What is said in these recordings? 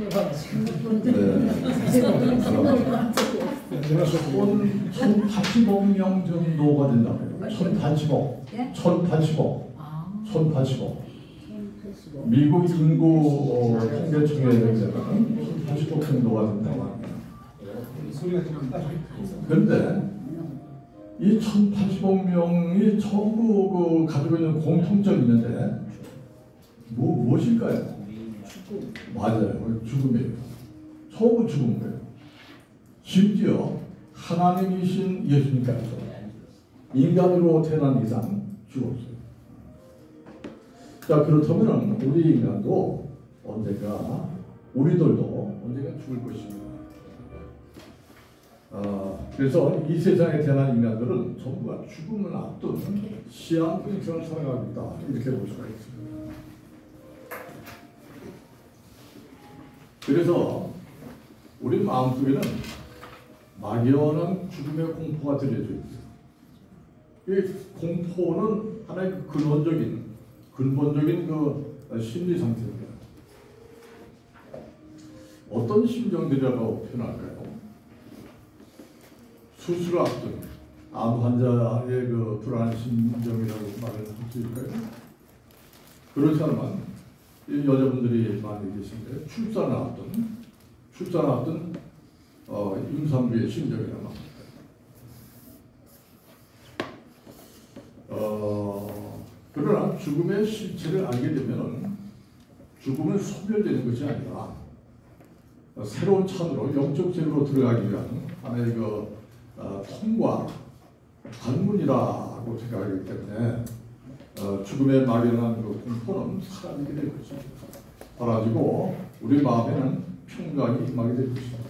(1080억) 정도가 된다고요. 1080억. 1080억. 미국 인구 통계청에 의하면 1080억 정도가 된다고 합니다. 그런데 이 1080억 명이 전부 가지고 있는 공통점이 있는데 무엇일까요? 맞아요. 죽음이에요. 전부 죽은 거예요. 심지어 하나님이신 예수님께서 인간으로 태어난 이상 죽었어요. 자, 그렇다면 우리 인간도 언젠가, 우리들도 언젠가 죽을 것입니다. 그래서 이 세상에 태어난 인간들은 전부가 죽음을 앞둔 시한부 인생을 살아가고 있다, 이렇게 볼 수가 있습니다. 그래서 우리 마음속에는 막연한 죽음의 공포가 들려져 있어요. 이 공포는 하나의 근본적인 그 심리 상태입니다. 어떤 심정들이라고 표현할까요? 수술을 앞둔 암 환자의 그 불안한 심정이라고 말을 할 수 있을까요? 그렇지 않으면 여자분들이 많이 계신데 출산을 앞둔 임산부의 심정이라고 합니다. 그러나 죽음의 실체를 알게 되면 죽음은 소멸되는 것이 아니라 새로운 차원으로 영적 세계로 들어가기 위한 하나의 통과 관문이라고 생각하기 때문에 죽음에 막연한 그 공포는 사라지게 될 것입니다. 사라지고 우리 마음에는 평강이 임하게 될 것입니다.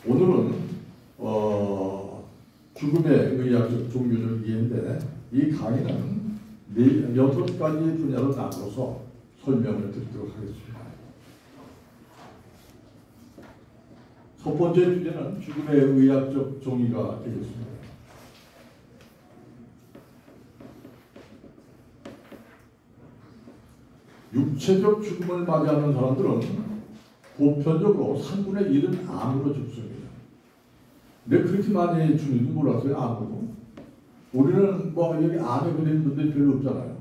오늘은 죽음의 의학적 종교적 이해인데 이 강의는 6가지 분야로 나눠서 설명을 드리도록 하겠습니다. 첫 번째 주제는 죽음의 의학적 정의가 되겠습니다. 육체적 죽음을 맞이하는 사람들은 보편적으로 3분의 1은 암으로 죽습니다. 근데 그렇게 많이 죽는지 몰랐어요, 암으로. 우리는 여기 암에 걸리는 분들이 별로 없잖아요.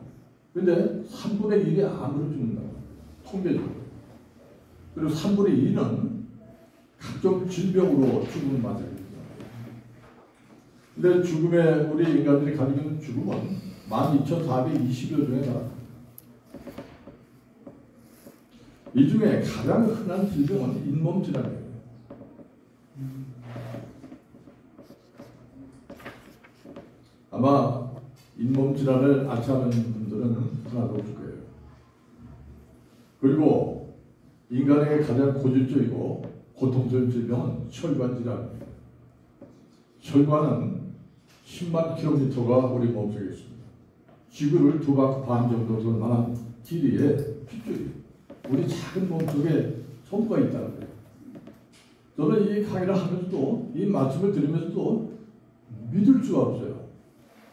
근데 3분의 1이 암으로 죽는다고, 통계적으로. 그리고 3분의 2는 각종 질병으로 죽음을 맞이하게 됩니다. 근데 우리 인간들이 가지고 있는 죽음은 12,420여 종에 달합니다. 이 중에 가장 흔한 질병은 잇몸 질환이에요. 아마 잇몸 질환을 앓지 않은 분들은 하나도 없을 거예요. 그리고 인간에게 가장 고질적이고 고통스러운 질병은 혈관 질환입니다. 혈관은 10만 킬로미터가 우리 몸속에 있습니다. 지구를 2바퀴 반 정도 돌 만한 길이의 핏줄이 우리 작은 몸속에 전부가 있다는 거예요. 저는 이 강의를 하면서도, 이 말씀을 들으면서도 믿을 수가 없어요.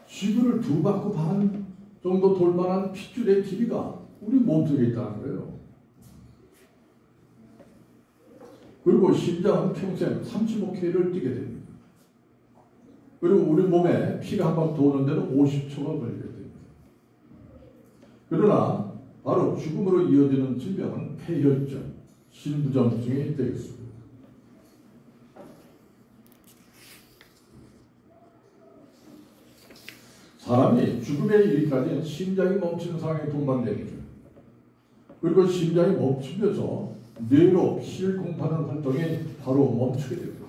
지구를 2바퀴 반 정도 돌 만한 핏줄의 길이가 우리 몸속에 있다는 거예요. 그리고 심장은 평생 35K를 뛰게 됩니다. 그리고 우리 몸에 피가 한 방 도는 데는 50초가 걸리게 됩니다. 그러나 바로 죽음으로 이어지는 질병은 폐혈증, 심부전증이 되겠습니다. 사람이 죽음에 이르기까지는 심장이 멈추는 상황에 동반됩니다. 그리고 심장이 멈추면서 뇌로 피를 공급하는 활동이 바로 멈추게 됩니다.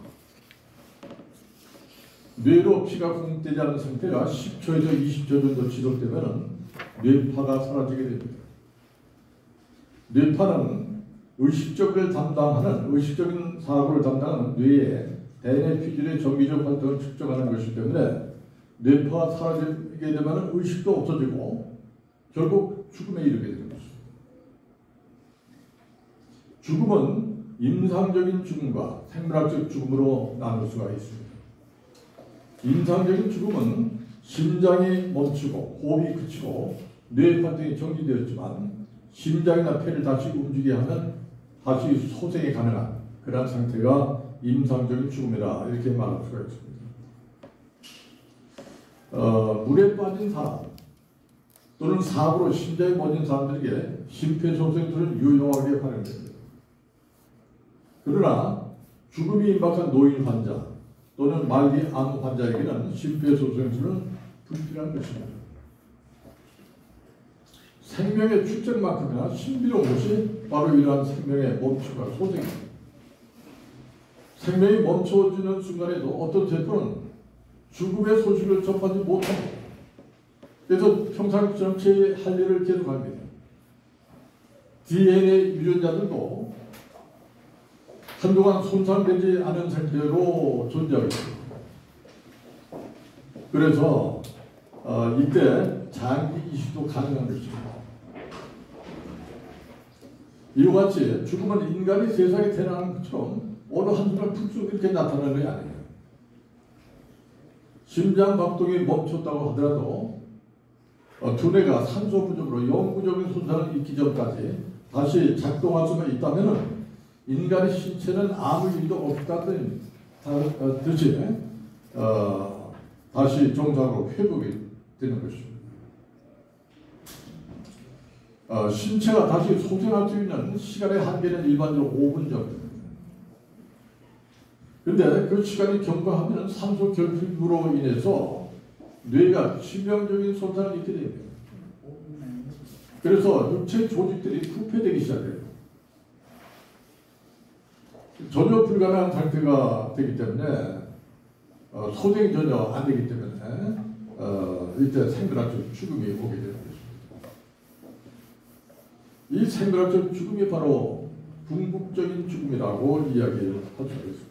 뇌로 피가 공급되지 않은 상태가 10초에서 20초 정도 지속되면 뇌파가 사라지게 됩니다. 뇌파는 의식적인 사고를 담당하는 뇌의 대뇌 피질의 정기적 활동을 측정하는 것이기 때문에 뇌파가 사라지게 되면 의식도 없어지고 결국 죽음에 이르게 되는 것입니다. 죽음은 임상적인 죽음과 생물학적 죽음으로 나눌 수가 있습니다. 임상적인 죽음은 심장이 멈추고 호흡이 그치고 뇌 활동이 정지되었지만 심장이나 폐를 다시 움직이게 하면 다시 소생이 가능한 그런 상태가 임상적인 죽음이다 이렇게 말할 수가 있습니다. 물에 빠진 사람 또는 사고로 심장이 멎은 사람들에게 심폐소생술은 유용하게 활용됩니다. 그러나 죽음이 임박한 노인 환자 또는 말기 암 환자에게는 심폐소생술은 불필요한 것입니다. 생명의 출생만큼이나 신비로운 것이 바로 이러한 생명의 멈춤과 소생입니다. 생명이 멈춰지는 순간에도 어떤 세포는 죽음의 소식을 접하지 못합니다. 그래서 평상시처럼 제 할 일을 계속합니다. DNA 유전자들도 한동안 손상되지 않은 상태로 존재하고 있습니다. 그래서 이때 장기 이식도 가능한 것입니다. 이와 같이 죽음은 인간이 세상에 태어나는 것처럼 어느 한순간 푹 이렇게 나타나는 것이 아니에요. 심장 박동이 멈췄다고 하더라도 두뇌가 산소 부족으로 영구적인 손상을 입기 전까지 다시 작동할 수가 있다면 인간의 신체는 아무 일도 없다는 듯이 다시 정상으로 회복이 되는 것입니다. 신체가 다시 소생할 수 있는 시간의 한계는 일반적으로 5분 정도입니다. 그런데 그 시간이 경과하면 산소 결핍으로 인해서 뇌가 치명적인 손상을 입게 됩니다. 그래서 육체 조직들이 부패되기 시작해요. 전혀 불가능한 상태가 되기 때문에 소생이 전혀 안 되기 때문에 이때 생물학적 죽음이 오게 되는 것입니다. 이 생물학적 죽음이 바로 궁극적인 죽음이라고 이야기할 수가 있습니다.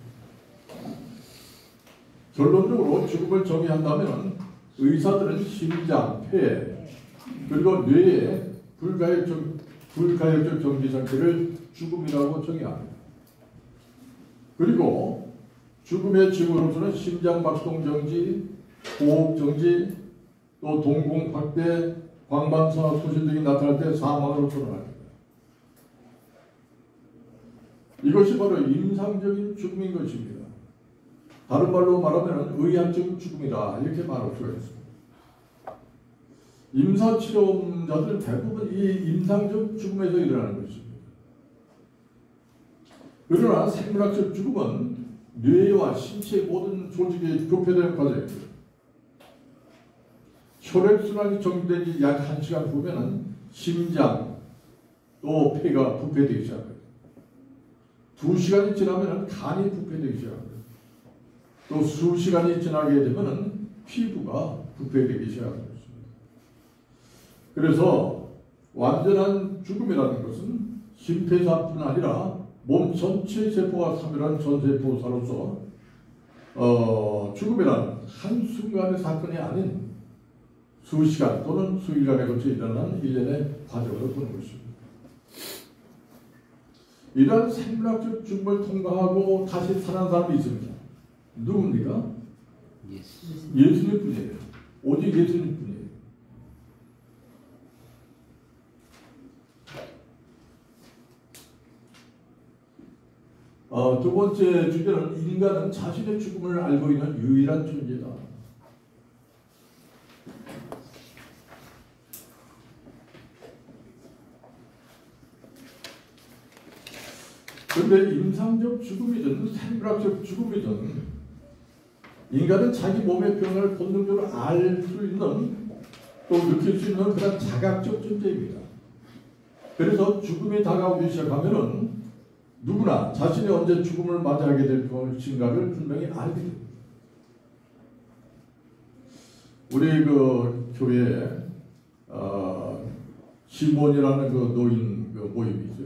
결론적으로 죽음을 정의한다면 의사들은 심장, 폐, 그리고 뇌의 불가역적 정지 상태를 죽음이라고 정의합니다. 그리고 죽음의 징후로서는 심장 박동 정지, 호흡 정지, 또 동공 확대, 광반사 소실 등이 나타날 때 사망으로 선언합니다. 이것이 바로 임상적인 죽음인 것입니다. 다른 말로 말하면 의학적인 죽음이다 이렇게 말할 수가 있습니다. 임사치료자들은 대부분 이 임상적 죽음에서 일어나는 것입니다. 그러나 생물학적 죽음은 뇌와 신체의 모든 조직이 교폐되는 과정입니다. 혈액순환이 정지된 지 약 1시간 후면은 심장 또 폐가 부패되기 시작합니다. 2시간이 지나면 간이 부패되기 시작합니다. 또 수시간이 지나게 되면 피부가 부패되기 시작합니다. 그래서 완전한 죽음이라는 것은 심폐사뿐 아니라 몸 전체 세포가 사멸한 전세포사로서 죽음이란 한순간의 사건이 아닌 수시간 또는 수일간에 걸쳐 일어나는 일련의 과정으로 보는 것입니다. 이러한 생물학적 죽음을 통과하고 다시 살아난 사람이 있습니다. 누굽니까? 예수님 뿐이에요. 오직 예수님 뿐이에요. 두 번째 주제는 인간은 자신의 죽음을 알고 있는 유일한 존재다. 그런데 임상적 죽음이든 생물학적 죽음이든 인간은 자기 몸의 변화를 본능적으로 알 수 있는 또 느낄 수 있는 그런 자각적 존재입니다. 그래서 죽음이 다가오기 시작하면은 누구나 자신이 언제 죽음을 맞이하게 될 것인가를 분명히 알게 됩니다. 우리 그 교회에 시몬이라는 그 노인 그 모임이 있어요.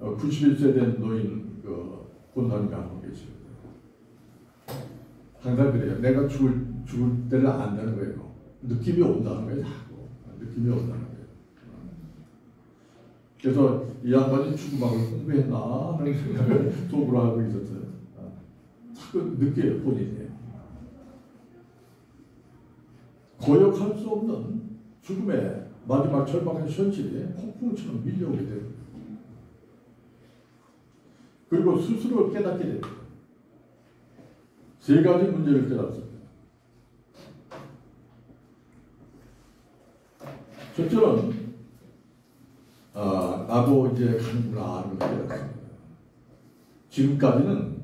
91세 된 노인 그 본사님이 하고 계십니다. 항상 그래요. 내가 죽을 때를 안다는 거예요. 느낌이 온다는 거예요. 자꾸. 느낌이 온다는 거예요. 그래서 이 양반이 죽음학을 공부했나 하는 생각을 속으로 하고 있었어요. 자꾸 느껴요. 본인이. 거역할 수 없는 죽음의 마지막 절박한 현실이 폭풍처럼 밀려오게 됩니다. 그리고 스스로 깨닫게 됩니다. 세 가지 문제를 깨닫습니다. 첫째는 나도 이제 가는구나를 깨닫습니다. 지금까지는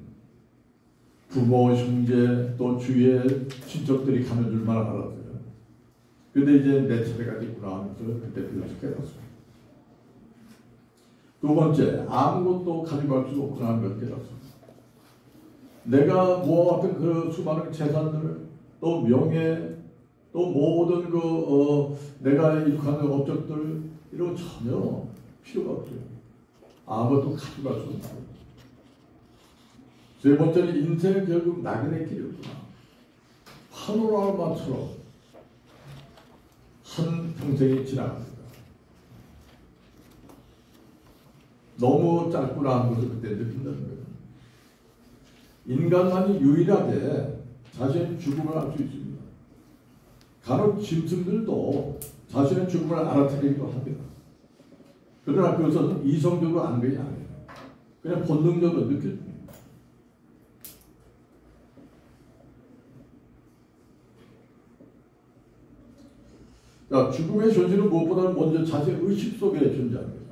부모, 형제, 또 주위의 친척들이 가는 줄만 알았어요. 근데 이제 내 차례가 됐구나 하면서 그때 비로소 깨닫습니다. 두 번째, 아무것도 가져갈 수 없구나 하는 걸 깨닫습니다. 내가 모아왔던 그 수많은 재산들, 또 명예, 또 모든 내가 일하는 업적들, 이런 거 전혀 필요가 없어요. 아무것도 가져갈 수 없어요. 세 번째는 인생은 결국 낙연의 길이었구나. 파노라마처럼 한 평생이 지나갑니다. 너무 짧구나 하는 것을 그때 느낀다는 거예요. 인간만이 유일하게 자신의 죽음을 알 수 있습니다. 간혹 짐승들도 자신의 죽음을 알아차리기도 합니다. 그러나 그것은 이성적으로 아는 것이 아니에요. 그냥 본능적으로 느껴집니다. 자, 죽음의 현실은 무엇보다는 먼저 자신의 의식 속에 존재합니다.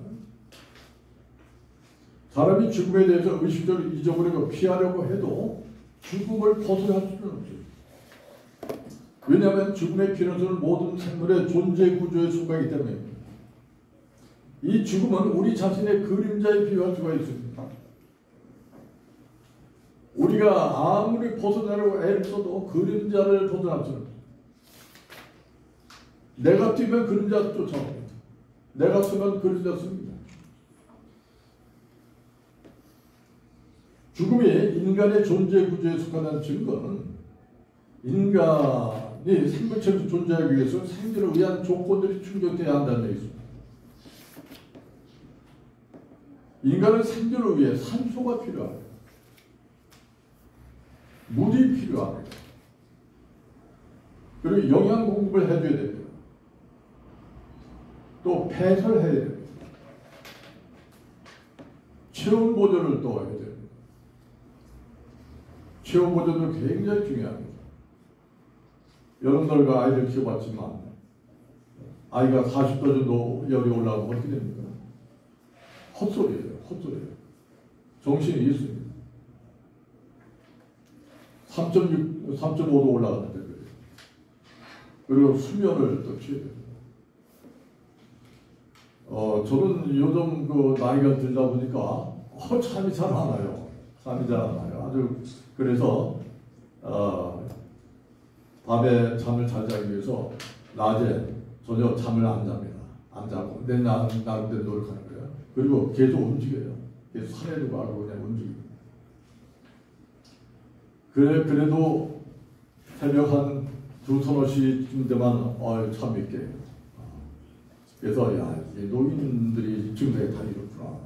사람이 죽음에 대해서 의식적으로 잊어버리고 피하려고 해도 죽음을 벗어날 수는 없어요. 왜냐하면 죽음의 필요성은 모든 생물의 존재 구조에 속하기 때문입니다. 이 죽음은 우리 자신의 그림자에 비유할 수가 있습니다. 우리가 아무리 벗어나려고 애를 써도 그림자를 벗어날 수는 없어요. 내가 뛰면 그림자 쫓아옵니다. 내가 쓰면 그림자 씁니다. 죽음이 인간의 존재 구조에 속하는 증거는 인간이 생물체로 존재하기 위해서 생존을 위한 조건들이 충족되어야 한다는 얘기입니다. 인간은 생존을 위해 산소가 필요합니다. 물이 필요합니다. 그리고 영양 공급을 해줘야 됩니다. 또 폐설해야 됩니다. 체온 보존을 또 해야 됩니다. 체온 보존도 굉장히 중요합니다. 여러분들과 아이를 키워봤지만 아이가 40도 정도 열이 올라가면 어떻게 됩니까? 헛소리예요. 헛소리예요. 정신이 있습니다. 3.6, 3.5도 올라갔는데 그래요. 그리고 수면을 또 취해야 됩니다. 저는 요즘 나이가 들다 보니까 잠이 잘 안 와요. 잠이 잘 안 와요. 아주 그래서 밤에 잠을 잘 자기 위해서 낮에 전혀 잠을 안 잡니다. 안 자고 내 나름대로 노력하는 거예요. 그리고 계속 움직여요. 계속 산에도 가고 그냥 움직입니다. 그래도 새벽 한 2, 3시쯤 되면 참 있게. 그래서 노인들이 지금 다 이렇구나.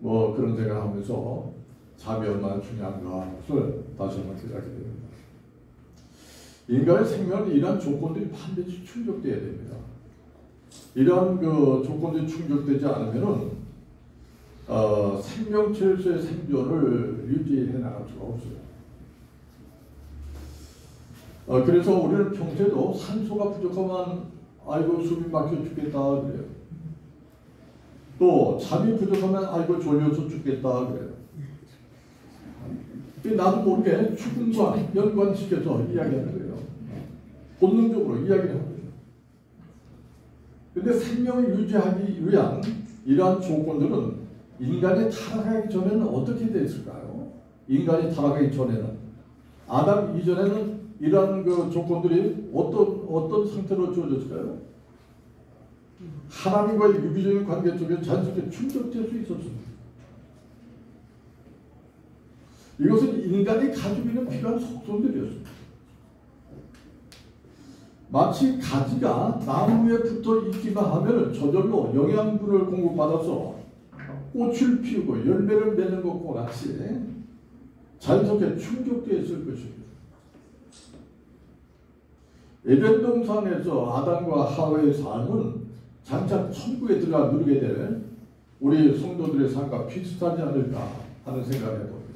뭐 그런 생각을 하면서 잠이 얼마나 중요한가 것을 다시 한번 생각하게 됩니다. 인간의 생명은 이러한 조건들이 반드시 충족되어야 됩니다. 이러한 조건들이 충족되지 않으면은 생명체로서의 생존을 유지해 나갈 수가 없어요. 그래서 우리는 평소에도 산소가 부족하면 아이고 숨이 막혀 죽겠다 그래요. 또 잠이 부족하면 아이고 졸려서 죽겠다 그래요. 나도 모르게 죽음과 연관시켜서 이야기하는 거예요. 본능적으로 이야기를 하는 거예요. 그런데 생명을 유지하기 위한 이러한 조건들은 인간이 타락하기 전에는 어떻게 됐을까요? 인간이 타락하기 전에는 아담 이전에는 이러한 조건들이 어떤 상태로 주어졌을까요? 하나님과의 유기적인 관계 속에 자연스럽게 충족될 수 있었습니다. 이것은 인간이 가지고 있는 필요한 속성들이었습니다. 마치 가지가 나무에 붙어 있기만 하면 저절로 영양분을 공급받아서 꽃을 피우고 열매를 맺는 것과 같이 자연스럽게 충족되어 있을 것입니다. 에덴 동산에서 아담과 하와의 삶은 장차 천국에 들어가 누리게 될 우리 성도들의 삶과 비슷하지 않을까 하는 생각을 해봅니다.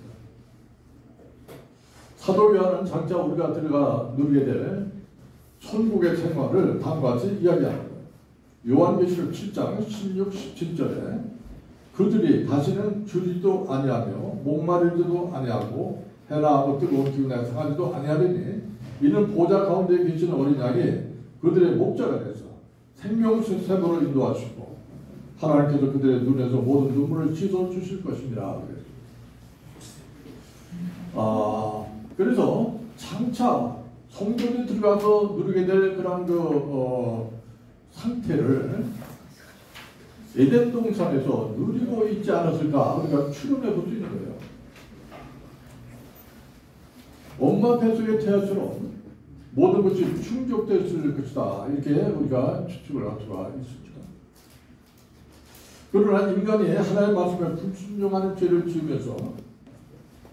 사도 요한은 장차 우리가 들어가 누리게 될 천국의 생활을 다음과 같이 이야기합니다. 요한계시록 7장 16, 17절에 그들이 다시는 주지도 아니하며 목마르지도 아니하고 해나 아무 뜨거운 기운에 상하지도 아니하리니 이는 보좌 가운데 계시는 어린 양이 그들의 목자가 되사 생명샘으로 인도하시고 하나님께서 그들의 눈에서 모든 눈물을 씻어 주실 것입니다. 그래서 장차 성전에 들어가서 누리게 될 그런 상태를 에덴 동산에서 누리고 있지 않았을까 우리가 추론해 볼 수 있는 거예요. 엄마 뱃속의 태아처럼 모든 것이 충족됐을 것이다. 이렇게 우리가 추측을 할 수가 있습니다. 그러나 인간이 하나님의 말씀에 불순종하는 죄를 지으면서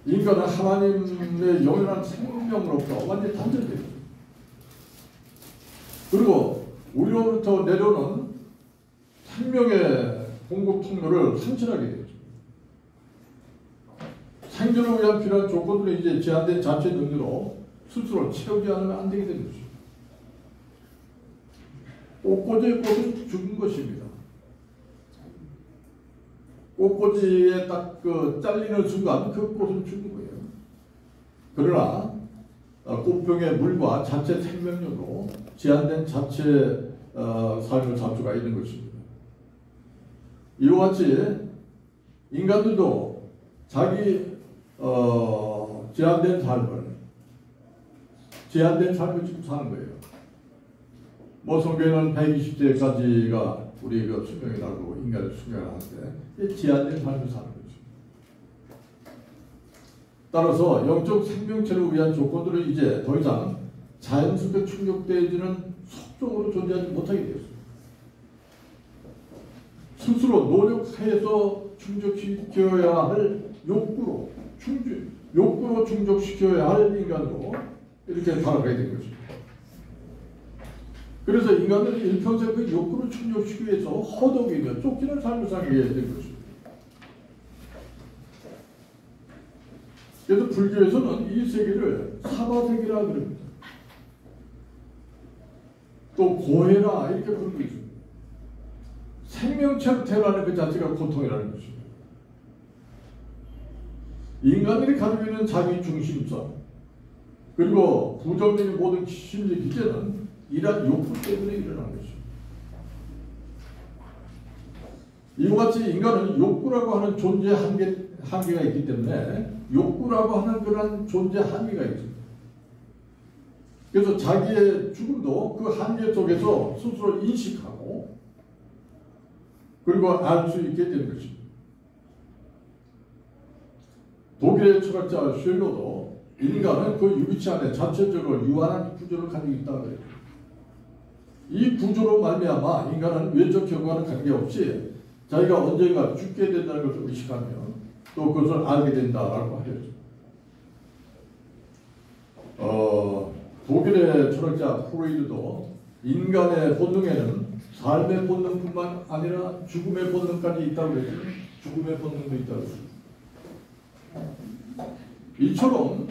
인간은 하나님의 영원한 생명으로부터 완전히 단절되어 있습니다. 그리고 우리로부터 내려오는 생명의 공급 통로를 상실하게 되죠. 생존을 위한 필요한 조건들이 이제 제한된 자체 능력으로 스스로 채우지 않으면 안 되게 되는 것입니다. 꽃꽂이의 꽃은 죽은 것입니다. 꽃꽂이에 딱 잘리는 순간 그 꽃은 죽은 거예요. 그러나 꽃병의 물과 자체 생명력으로 제한된 자체 삶을 살 수가 있는 것입니다. 이와 같이 인간들도 자기 제한된 삶을 지금 사는 거예요. 뭐 성경에는 120세까지가 우리 수명이라고 인간의 수명을 하는데 제한된 삶을 사는 거죠. 따라서 영적 생명체를 위한 조건들은 이제 더 이상 자연스럽게 충족되어지는 속성으로 존재하지 못하게 되었습니다. 스스로 노력해서 충족시켜야 할 욕구로 충족시켜야 할 인간으로 이렇게 살아가게 된 것입니다. 그래서 인간은 일평생 그 욕구를 충족시키기 위해서 허덕이며 쫓기는 삶을 살게 된 것입니다. 그래서 불교에서는 이 세계를 사바세계라 그럽니다. 또 고해라 이렇게 부르고 있습니다. 생명체로 태어나는 그 자체가 고통이라는 것입니다. 인간들이 가지고 있는 자기 중심성 그리고 부정적인 모든 심리 기제는 이러한 욕구 때문에 일어나는 것입니다. 이와 같이 인간은 욕구라고 하는 존재 한계가 있기 때문에 욕구라고 하는 그런 존재 한계가 있습니다. 그래서 자기의 죽음도 그 한계 속에서 스스로 인식하고 그리고 알 수 있게 되는 것입니다. 독일의 철학자 쉘러도 인간은 그 유기체 안에 자체적으로 유한한 구조를 가지고 있다고 해요. 이 구조로 말미암아 인간은 외적 결과는 관계없이 자기가 언젠가 죽게 된다는 것을 의식하며 또 그것을 알게 된다라고 하죠. 독일의 철학자 프로이드도 인간의 본능에는 삶의 본능뿐만 아니라 죽음의 본능까지 있다고 해요. 죽음의 본능도 있다고 해요. 이처럼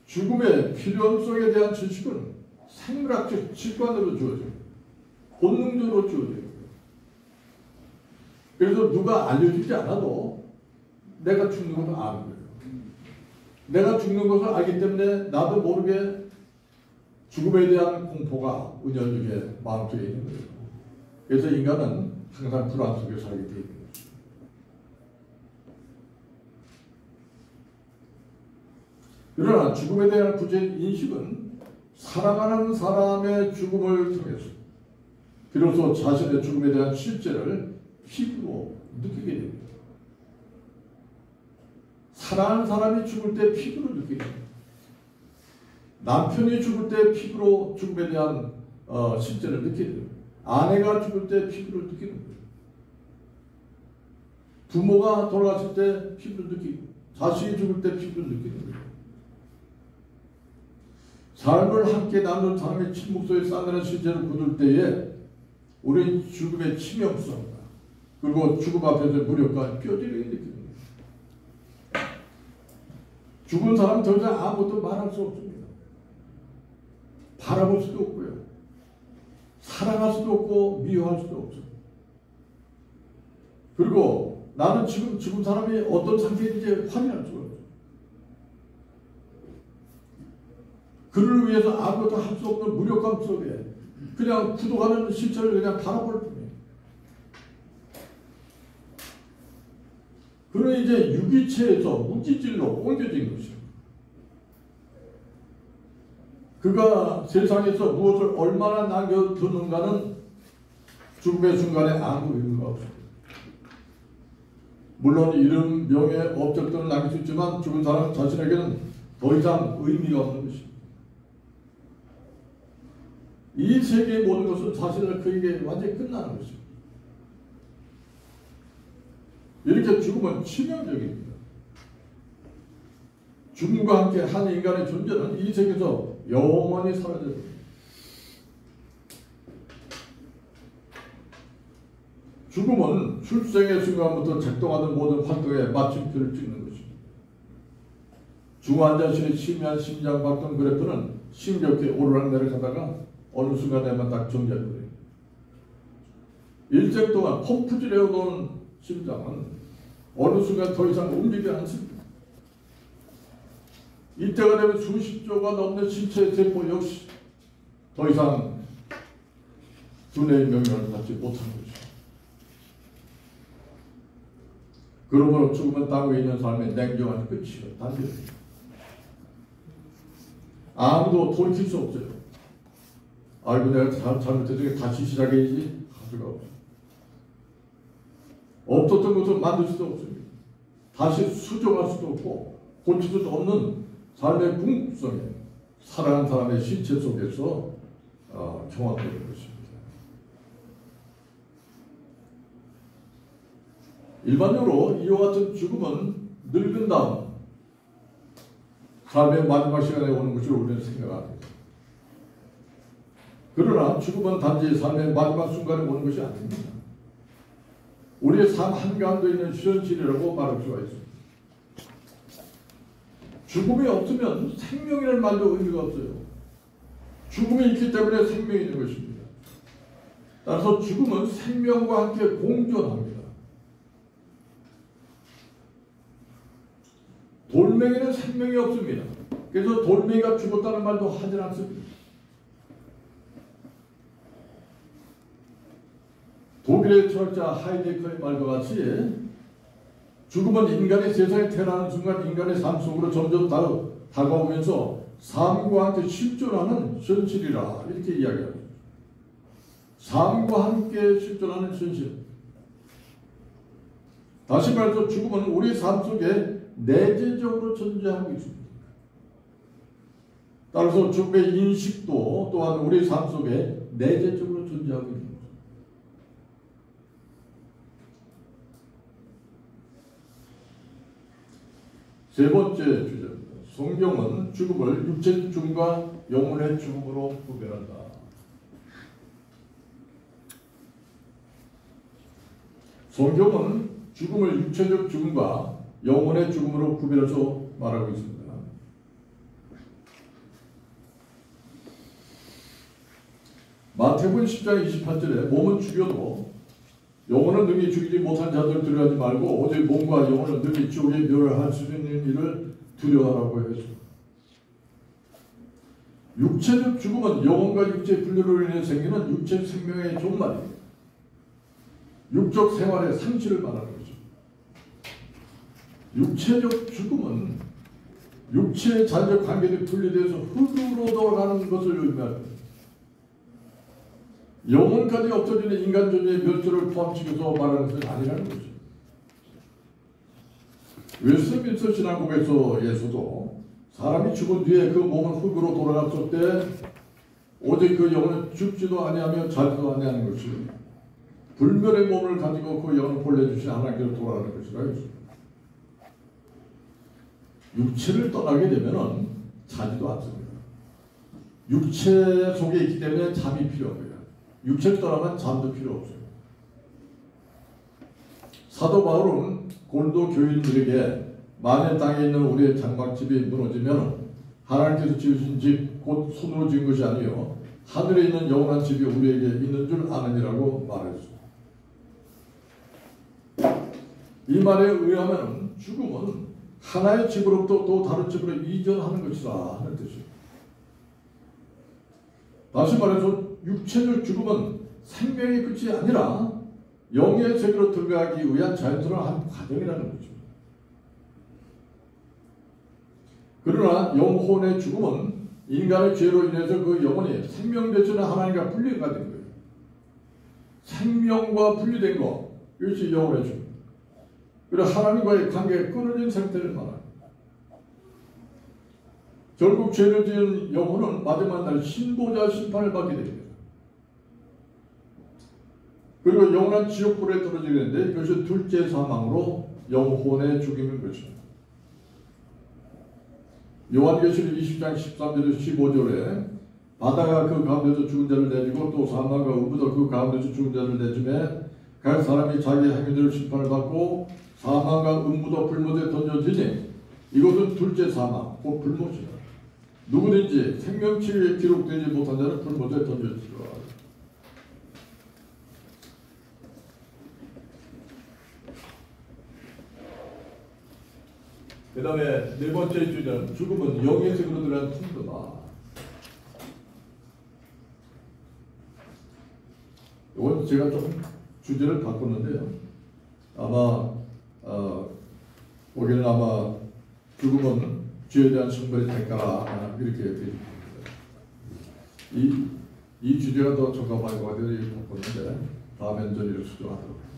죽음의 필요성에 대한 지식은 생물학적 직관으로 주어져요. 본능적으로 주어져요. 그래서 누가 알려주지 않아도 내가 죽는 것을 아는 거예요. 내가 죽는 것을 알기 때문에 나도 모르게 죽음에 대한 공포가 은연중에 마음속에 있는 거예요. 그래서 인간은 항상 불안 속에 살게 되어 있는 거예요. 그러나 죽음에 대한 구체적인 인식은 사랑하는 사람의 죽음을 통해서 비로소 자신의 죽음에 대한 실제를 피부로 느끼게 됩니다. 사랑하는 사람이 죽을 때 피부로 느끼게 됩니다. 남편이 죽을 때 피부로 죽음에 대한 실제를 느끼게 됩니다. 아내가 죽을 때 피부로 느끼는 거예요. 부모가 돌아갔을 때 피부로 느끼고 자식이 죽을 때 피부로 느끼는 거예요. 삶을 함께 나눈 사람의 침묵소에 싸늘한 시체를 굳을 때에 우리는 죽음의 치명성과 그리고 죽음 앞에서 무력과 뼈저리게 느낍니다. 죽은 사람 더 이상 아무것도 말할 수 없습니다. 바라볼 수도 없고요. 사랑할 수도 없고 미워할 수도 없습니다. 그리고 나는 지금 죽은 사람이 어떤 상태인지 확인할 수가 없어요. 그를 위해서 아무것도 할 수 없는 무력감 속에 그냥 굳어가는 시체를 그냥 바라볼 뿐이에요. 그는 이제 유기체에서 무기질로 옮겨진 것이에요. 그가 세상에서 무엇을 얼마나 남겨두는가는 죽음의 순간에 아무 의미가 없습니다. 물론 이름, 명예, 업적 등을 남길 수 있지만 죽은 사람 자신에게는 더 이상 의미가 없는 것입니다. 이 세계의 모든 것은 사실은 그에게 완전히 끝나는 것입니다. 이렇게 죽음은 치명적입니다. 죽음과 함께 한 인간의 존재는 이 세계에서 영원히 사라집니다. 죽음은 출생의 순간부터 작동하는 모든 활동에 마침표를 찍는 것입니다. 중환자실의 심한 심장 박동 그래프는 심겹게 오르락내락하다가 어느 순간에만 딱 정지해버려요. 일생 동안 펌프질해오던 심장은 어느 순간 더 이상 움직이지 않습니다. 이때가 되면 수십 조가 넘는 신체의 세포 역시 더 이상 두뇌의 명령을 받지 못하는 것입니다. 그러므로 죽으면 땅 위에 있는 사람의 냉정한 끝이요. 단절입니다. 아무도 돌이킬 수 없어요. 아이고 내가 잘못해서 다시 시작해야지 할 수가 없어요. 없었던 것을 만들 수도 없습니다. 다시 수정할 수도 없고 고칠 수도 없는 삶의 궁극성에 살아난 사람의 신체 속에서 경험되는 것입니다. 일반적으로 이와 같은 죽음은 늙은 다음 삶의 마지막 시간에 오는 것으로 우리는 생각합니다. 그러나 죽음은 단지 삶의 마지막 순간에 오는 것이 아닙니다. 우리의 삶 한가운데 있는 현실이라고 말할 수가 있습니다. 죽음이 없으면 생명이라는 말도 의미가 없어요. 죽음이 있기 때문에 생명이 있는 것입니다. 따라서 죽음은 생명과 함께 공존합니다. 돌멩이는 생명이 없습니다. 그래서 돌멩이가 죽었다는 말도 하지 않습니다. 독일의 철학자 하이데커의 말과 같이 죽음은 인간이 세상에 태어나는 순간 인간의 삶 속으로 점점 다가오면서 삶과 함께 실존하는 현실이라 이렇게 이야기합니다. 삶과 함께 실존하는 현실. 다시 말해서 죽음은 우리 삶 속에 내재적으로 존재하고 있습니다. 따라서 죽음의 인식도 또한 우리 삶 속에 내재적으로 존재하고 있습니다. 세 번째 주제입니다. 성경은 죽음을 육체적 죽음과 영혼의 죽음으로 구별한다. 성경은 죽음을 육체적 죽음과 영혼의 죽음으로 구별해서 말하고 있습니다. 마태복음 10장 28절에 몸은 죽여도 영혼은 능히 죽이지 못한 자들 두려워하지 말고 오직 몸과 영혼은 능히 지옥에 멸할 수 있는 일을 두려워하라고 했습니다. 육체적 죽음은 영혼과 육체의 분리로 인해 생기는 육체 생명의 종말입니다. 육적 생활의 상실을 말하는 거죠. 육체적 죽음은 육체의 자녀 관계들이 분리되어서 흙으로 돌아가는 것을 의미합니다. 영혼까지 없어지는 인간 존재의 멸절을 포함시켜서 말하는 것은 아니라는 거죠. 웨스트민스터 신앙국에서에서도 사람이 죽은 뒤에 그 몸은 흙으로 돌아갔을 때 오직 그 영혼은 죽지도 아니하며 자지도 아니하는 것이 불멸의 몸을 가지고 그 영혼을 본래주신 하나님께로 돌아가는 것이라 했습니다. 육체를 떠나게 되면 자지도 않습니다. 육체 속에 있기 때문에 잠이 필요한 거예요. 육체를 떠나면 잠도 필요 없어요. 사도 바울은 고린도 교인들에게 만일 땅에 있는 우리의 장막집이 무너지면 하나님께서 지으신 집 곧 손으로 지은 것이 아니요 하늘에 있는 영원한 집이 우리에게 있는 줄 아느니라고 말했습니다. 이 말에 의하면 죽음은 하나의 집으로부터 또 다른 집으로 이전하는 것이다 하는 뜻이에요. 다시 말해서 육체적 죽음은 생명의 끝이 아니라 영의 세계로 들어가기 위한 자연스러운 한 과정이라는 거죠. 그러나 영혼의 죽음은 인간의 죄로 인해서 그 영혼이 생명 되시는 하나님과 분리가 된 거예요. 생명과 분리된 것, 이것이 영혼의 죽음. 그래서 하나님과의 관계가 끊어진 상태를 말합니다. 결국 죄를 지은 영혼은 마지막 날 신보자 심판을 받게 됩니다. 그리고 영원한 지옥불에 떨어지게 되는데 이것이 둘째 사망으로 영혼의 죽임인 것입니다. 요한계시록 20장 13절에서 15절에 바다가 그 가운데서 죽은 자를 내주고 또 사망과 음부도 그 가운데서 죽은 자를 내주매 각 사람이 자기 행위대로 심판을 받고 사망과 음부도 불못에 던져지니 이것은 둘째 사망, 곧 불못이다. 누구든지 생명책에 기록되지 못한 자는 불못에 던져지리라. 그 다음에 네 번째 주제는 죽음은 영의 세계로 들어간 통로다. 이건 제가 좀 주제를 바꿨는데요. 아마 거기는 아마 죽음은 죄에 대한 성별의 대가라 이렇게 되어있습니다. 이 주제가 더 적합할 것 같아서 이렇게 바꿨는데 다음엔 저희를 수정하도록 하겠습니다.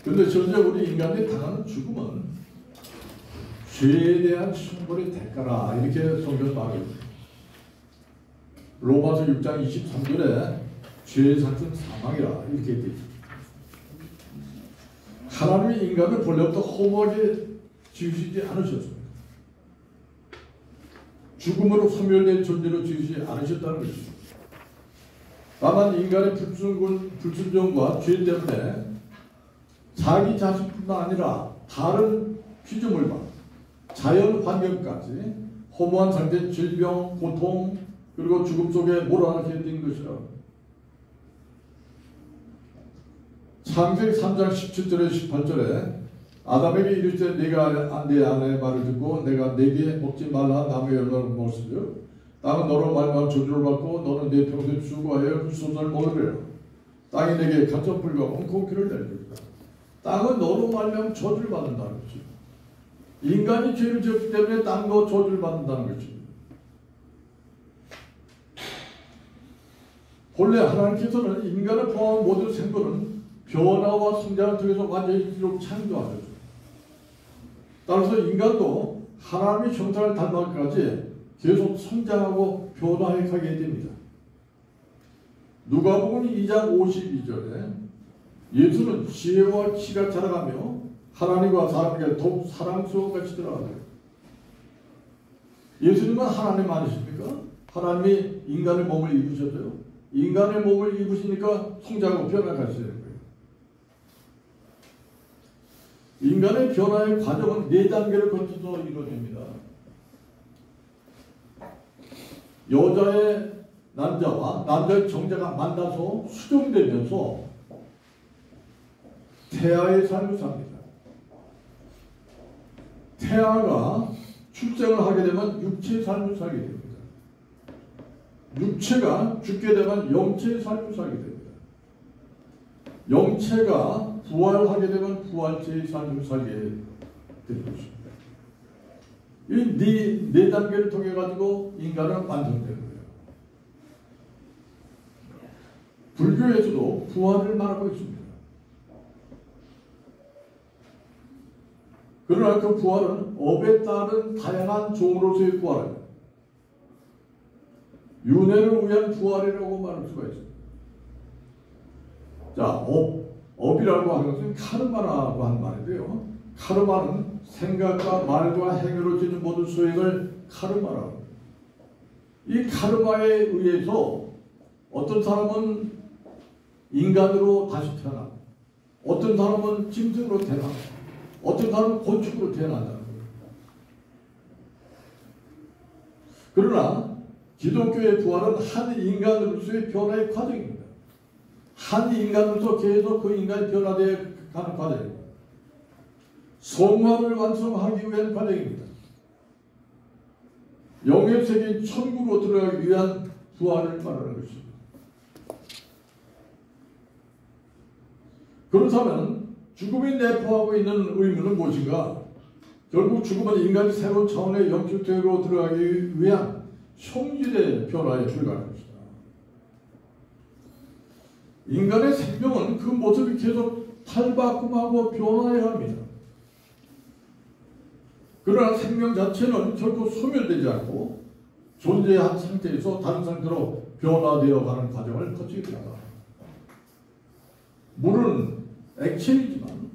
그런데 현재 우리 인간이 당하는 죽음은 죄에 대한 성별의 대가라 이렇게 성경을 말해요. 로마서 6장 23절에 죄의 상승 사망이라 이렇게 되어 있습니다. 하나님이 인간을 본래부터 허무하게 지으시지 않으셨습니다. 죽음으로 소멸된 존재로 지으시지 않으셨다는 것입니다. 다만 인간의 불순종과 죄 때문에 자기 자신뿐만 아니라 다른 피조물과 자연 환경까지 허무한 상태, 질병, 고통 그리고 죽음 속에 몰아넣게 된 것이라. 창세기 3장 17절에 18절에 아담에게 이르시되 네가 내 아내의 말을 듣고 내가 네게 먹지 말라 나무의 열매를 먹으시며 땅은 너로 말미암아 저주를 받고 너는 내 평생 수고하여 그 소산을 먹으리라. 땅이 내게 가천불과 엉겅퀴를 낼 것이다. 땅은 너로 말미암아 저주를 받는다는 것이죠. 인간이 죄를 지었기 때문에 땅도 저주를 받는다는 것입니다. 본래 하나님께서는 인간을 포함한 모든 생물은 변화와 성장을 통해서 완전히 창조하셨죠. 따라서 인간도 하나님의 형상을 닮아까지 계속 성장하고 변화해 가게 됩니다. 누가복음 2장 52절에 예수는 지혜와 키가 자라가며 하나님과 사람에게 더욱 사랑스러운 것이 들어가요. 예수님은 하나님 아니십니까? 하나님이 인간의 몸을 입으셨어요. 인간의 몸을 입으시니까 성장하고 변화하셔야 되는 거예요. 인간의 변화의 과정은 4단계를 거쳐서 이루어집니다. 여자의 남자와 남자의 정자가 만나서 수정되면서 태아의 삶을 삽니다. 태아가 출생을 하게 되면 육체의 삶을 살게 됩니다. 육체가 죽게 되면 영체의 삶을 살게 됩니다. 영체가 부활하게 되면 부활체의 삶을 살게 되는 것입니다. 이 네 단계를 통해 가지고 인간은 완성되는 거예요. 불교에서도 부활을 말하고 있습니다. 그러나 그 부활은 업에 따른 다양한 종으로서의 부활입니다. 윤회를 위한 부활이라고 말할 수가 있습니다. 자, 업이라고 하는 것은 카르마라고 하는 말인데요. 카르마는 생각과 말과 행위로 지는 모든 수행을 카르마라고 합니다. 이 카르마에 의해서 어떤 사람은 인간으로 다시 태어나고, 어떤 사람은 짐승으로 태어나고, 어떤 사람은 곤충으로 태어난다는 거예요. 그러나 기독교의 부활은 한 인간으로서의 변화의 과정입니다. 한 인간으로서 계속 그 인간이 변화되어 가는 과정입니다. 성화를 완성하기 위한 과정입니다. 영의 세계인 천국으로 들어가기 위한 부활을 말하는 것입니다. 그렇다면 죽음이 내포하고 있는 의무는 무엇인가? 결국 죽음은 인간이 새로운 차원의 영적 세계로 들어가기 위한 성질의 변화에 불과한 것이다. 인간의 생명은 그 모습이 계속 탈바꿈하고 변화해야 합니다. 그러나 생명 자체는 결코 소멸되지 않고 존재한 상태에서 다른 상태로 변화되어 가는 과정을 거치게 됩니다. 물은 액체이지만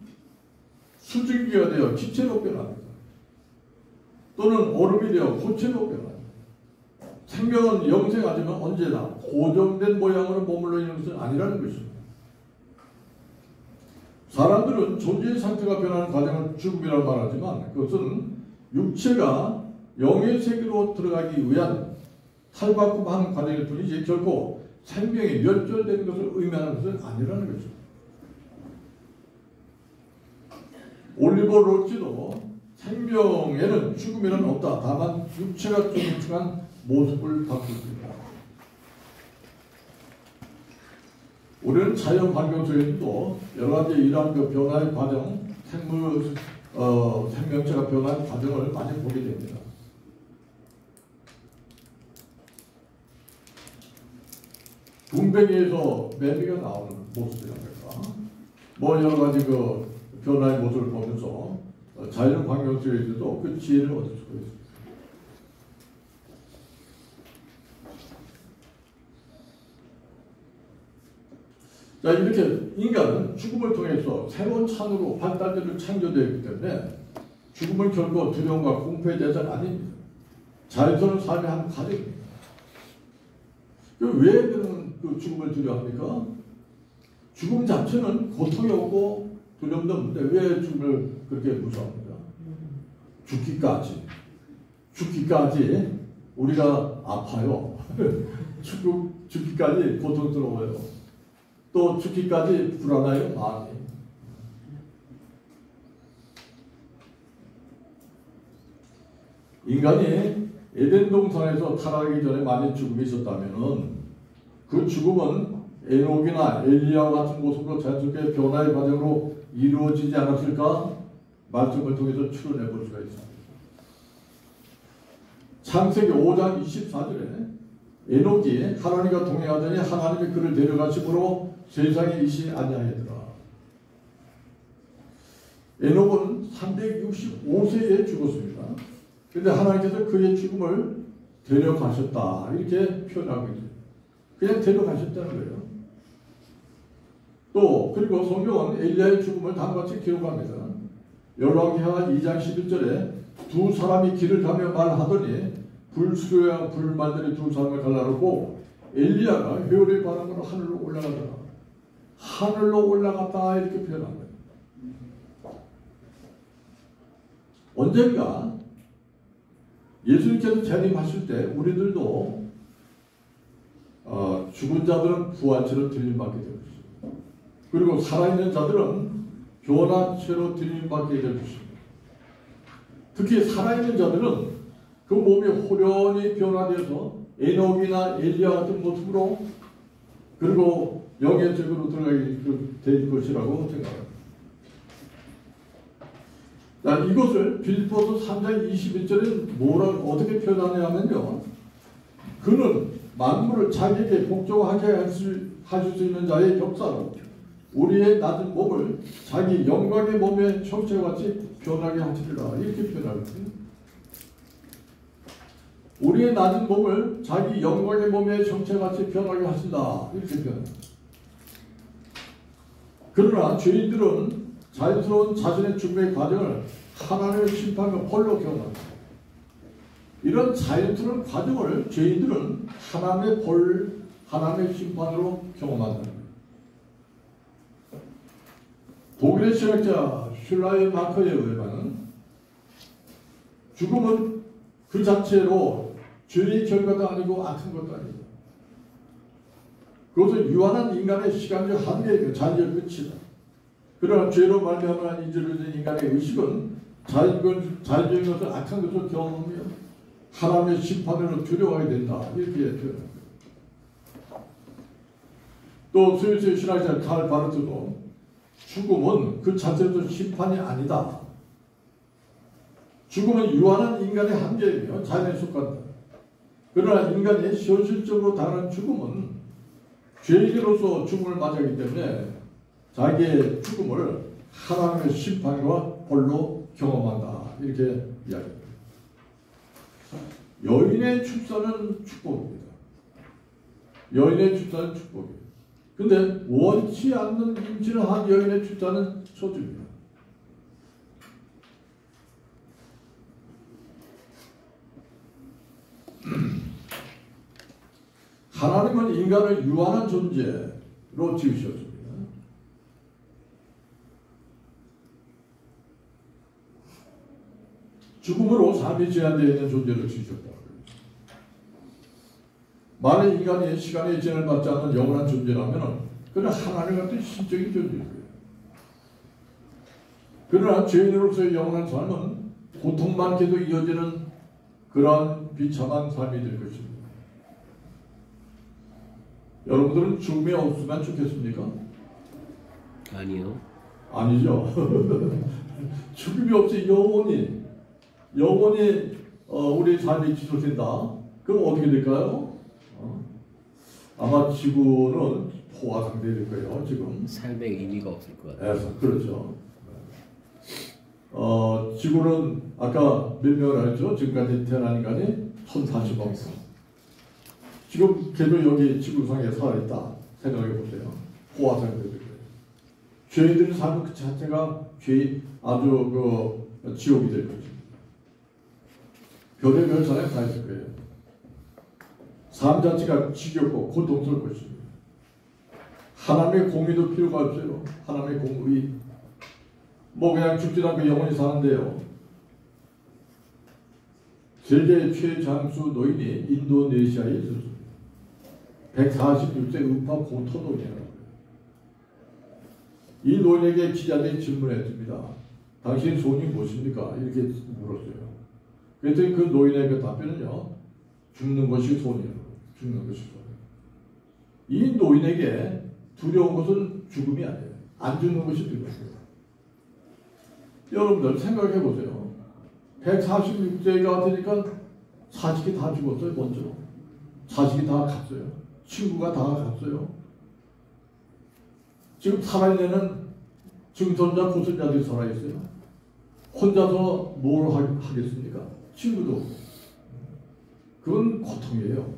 수증기가 되어 기체로 변합니다. 또는 얼음이 되어 고체로 변합니다. 생명은 영생하지만 언제나 고정된 모양으로 머물러 있는 것은 아니라는 것입니다. 사람들은 존재의 상태가 변하는 과정을 죽음이라고 말하지만 그것은 육체가 영의 세계로 들어가기 위한 탈바꿈하는 과정일 뿐이지 결코 생명이 멸절되는 것을 의미하는 것은 아니라는 것입니다. 올리버 로치도 생명에는 죽음이란 없다. 다만 육체가 중요한 모습을 갖고 있습니다. 우리는 자연 환경 속에서도 여러 가지 이러한 그 변화의 과정, 생명체가 변화의 과정을 많이 보게 됩니다. 굼벵이에서 매미가 나오는 모습이랄까, 뭐 여러 가지 그 변화의 모습을 보면서 자연 환경 속에서도 그 지혜를 얻을 수가 있습니다. 자, 이렇게 인간은 죽음을 통해서 새로운 찬으로 발달되는 창조되었기 때문에 죽음은 결코 두려움과 공포의 대상이 아닙니다. 자연스러운 삶의 한 과정입니다. 왜 그런 그 죽음을 두려워합니까? 죽음 자체는 고통이 오고 두려움도 없는데 왜 죽음을 그렇게 무서워합니까? 죽기까지 우리가 아파요. 죽기까지 고통스러워요. 또 죽기까지 불안해요, 마음이. 인간이 에덴 동산에서 타락하기 전에 만약 죽음이 있었다면 그 죽음은 에녹이나 엘리야와 같은 모습으로 자연스럽게 변화의 과정으로 이루어지지 않았을까? 말씀을 통해서 추론해 볼 수가 있습니다. 창세기 5장 24절에 에녹이 하나님과 동행하더니 하나님이 그를 데려가심으로 세상에 이시 아니하였더라. 에녹은 365세에 죽었습니다. 그런데 하나님께서 그의 죽음을 데려가셨다 이렇게 표현하고 있어요. 그냥 데려가셨다는 거예요. 또 그리고 성경은 엘리야의 죽음을 다음과 같이 기록합니다. 열왕기하 2장 11절에 두 사람이 길을 가며 말하더니 불수요와 불만들이 두 사람을 갈라놓고 엘리야가 회오리의 바람으로 하늘로 올라가더라. 하늘로 올라갔다 이렇게 표현합니다. 언젠가 예수님께서 재림하실 때 우리들도 죽은 자들은 부활체로 들림받게 될 것입니다. 그리고 살아있는 자들은 변한 채로 들림받게 될 것입니다. 특히 살아있는 자들은 그 몸이 호련히 변화되어서 에녹이나 엘리야 같은 모습으로 그리고 영의 세계로 들어가게 될 것이라고 생각합니다. 자, 이것을 빌립보서 3장 21절에 어떻게 표현하냐면요. 그는 만물을 자기에게 복종하게 하실 수 있는 자의 역사로 우리의 낮은 몸을 자기 영광의 몸의 형체와 같이 변하게 하시리라 이렇게 표현합니다. 우리의 낮은 몸을 자기 영광의 몸의 형체와 같이 변하게 하신다 이렇게 표현합니다. 그러나 죄인들은 자연스러운 자신의 죽음의 과정을 하나님의 심판과 벌로 경험합니다. 이런 자연스러운 과정을 죄인들은 하나님의 벌, 하나님의 심판으로 경험한다는 거예요. 독일의 신학자 슐라이 마커에 의하면 죽음은 그 자체로 죄의 결과도 아니고 악한 것도 아니고 그것은 유한한 인간의 시간적 한계의 잔여 끝이다. 그러나 죄로 말미암아 이제로된 인간의 의식은 자연적인 것을 악한 것을 경험하며 하나님의 심판으로 두려워하게 된다. 이렇게 표현합니다. 또 스위스의 신학자 칼 바르트도 죽음은 그 자체로서 심판이 아니다. 죽음은 유한한 인간의 한계이며 자연에 속한다. 그러나 인간이 현실적으로 당하는 죽음은 죄인으로서 죽음을 맞이하기 때문에 자기의 죽음을 하나님의 심판과 벌로 경험한다. 이렇게 이야기합니다. 여인의 출산은 축복입니다. 여인의 출산은 축복이에요. 근데 원치 않는 임신을 한 여인의 출산은 소중입니다. 하나님은 인간을 유한한 존재로 지으셨습니다. 죽음으로 삶이 제한되어 있는 존재로 지으셨다. 만약 인간이 시간의 제한을 받지 않는 영원한 존재라면 그는 하나님 같은 신적인 존재예요. 그러나 죄인으로서의 영원한 삶은 고통만 계속 이어지는 그러한 비참한 삶이 될 것입니다. 여러분들은 죽음이 없으면 좋겠습니까? 아니요. 아니죠. 죽음이 없이 영원히 우리 삶이 지속된다. 그럼 어떻게 될까요? 아마 지구는 포화 상태가 될 거예요. 지금 삶의 의미가 없을 것 같아요. 그렇죠. 지구는 아까 몇 명을 했죠? 지금까지 태어난 인간이 1040억 명. 지금 계속 여기 지구상에 살아있다. 생각해 보세요. 포화 상태가 될 거예요. 죄인들의 삶은 그 자체가 아주 지옥이 될 거죠. 별의별 사람이 다 있을 거예요. 삶 자체가 지겹고 고통스러울 것입니다. 하나님의 공의도 필요가 없어요. 하나님의 공의. 그냥 죽지도 않고 영원히 사는데요. 세계 최장수 노인이 인도네시아에 있었습니다. 146세 음파 고토 노인이라고 해요. 이 노인에게 기자들이 질문했습니다. 당신 소원이 무엇입니까? 이렇게 물었어요. 그랬더니 그 노인의 그 답변은요. 죽는 것이 소원이라고. 죽는 것이 소원. 이 노인에게 두려운 것은 죽음이 아니에요. 안 죽는 것이 두려워요. 여러분들 생각해 보세요. 146세가 되니까 자식이 다 죽었어요. 먼저. 자식이 다 갔어요. 친구가 다 갔어요. 지금 살아있는 증손자, 고손자들이 살아있어요. 혼자서 뭘 하겠습니까? 친구도. 그건 고통이에요.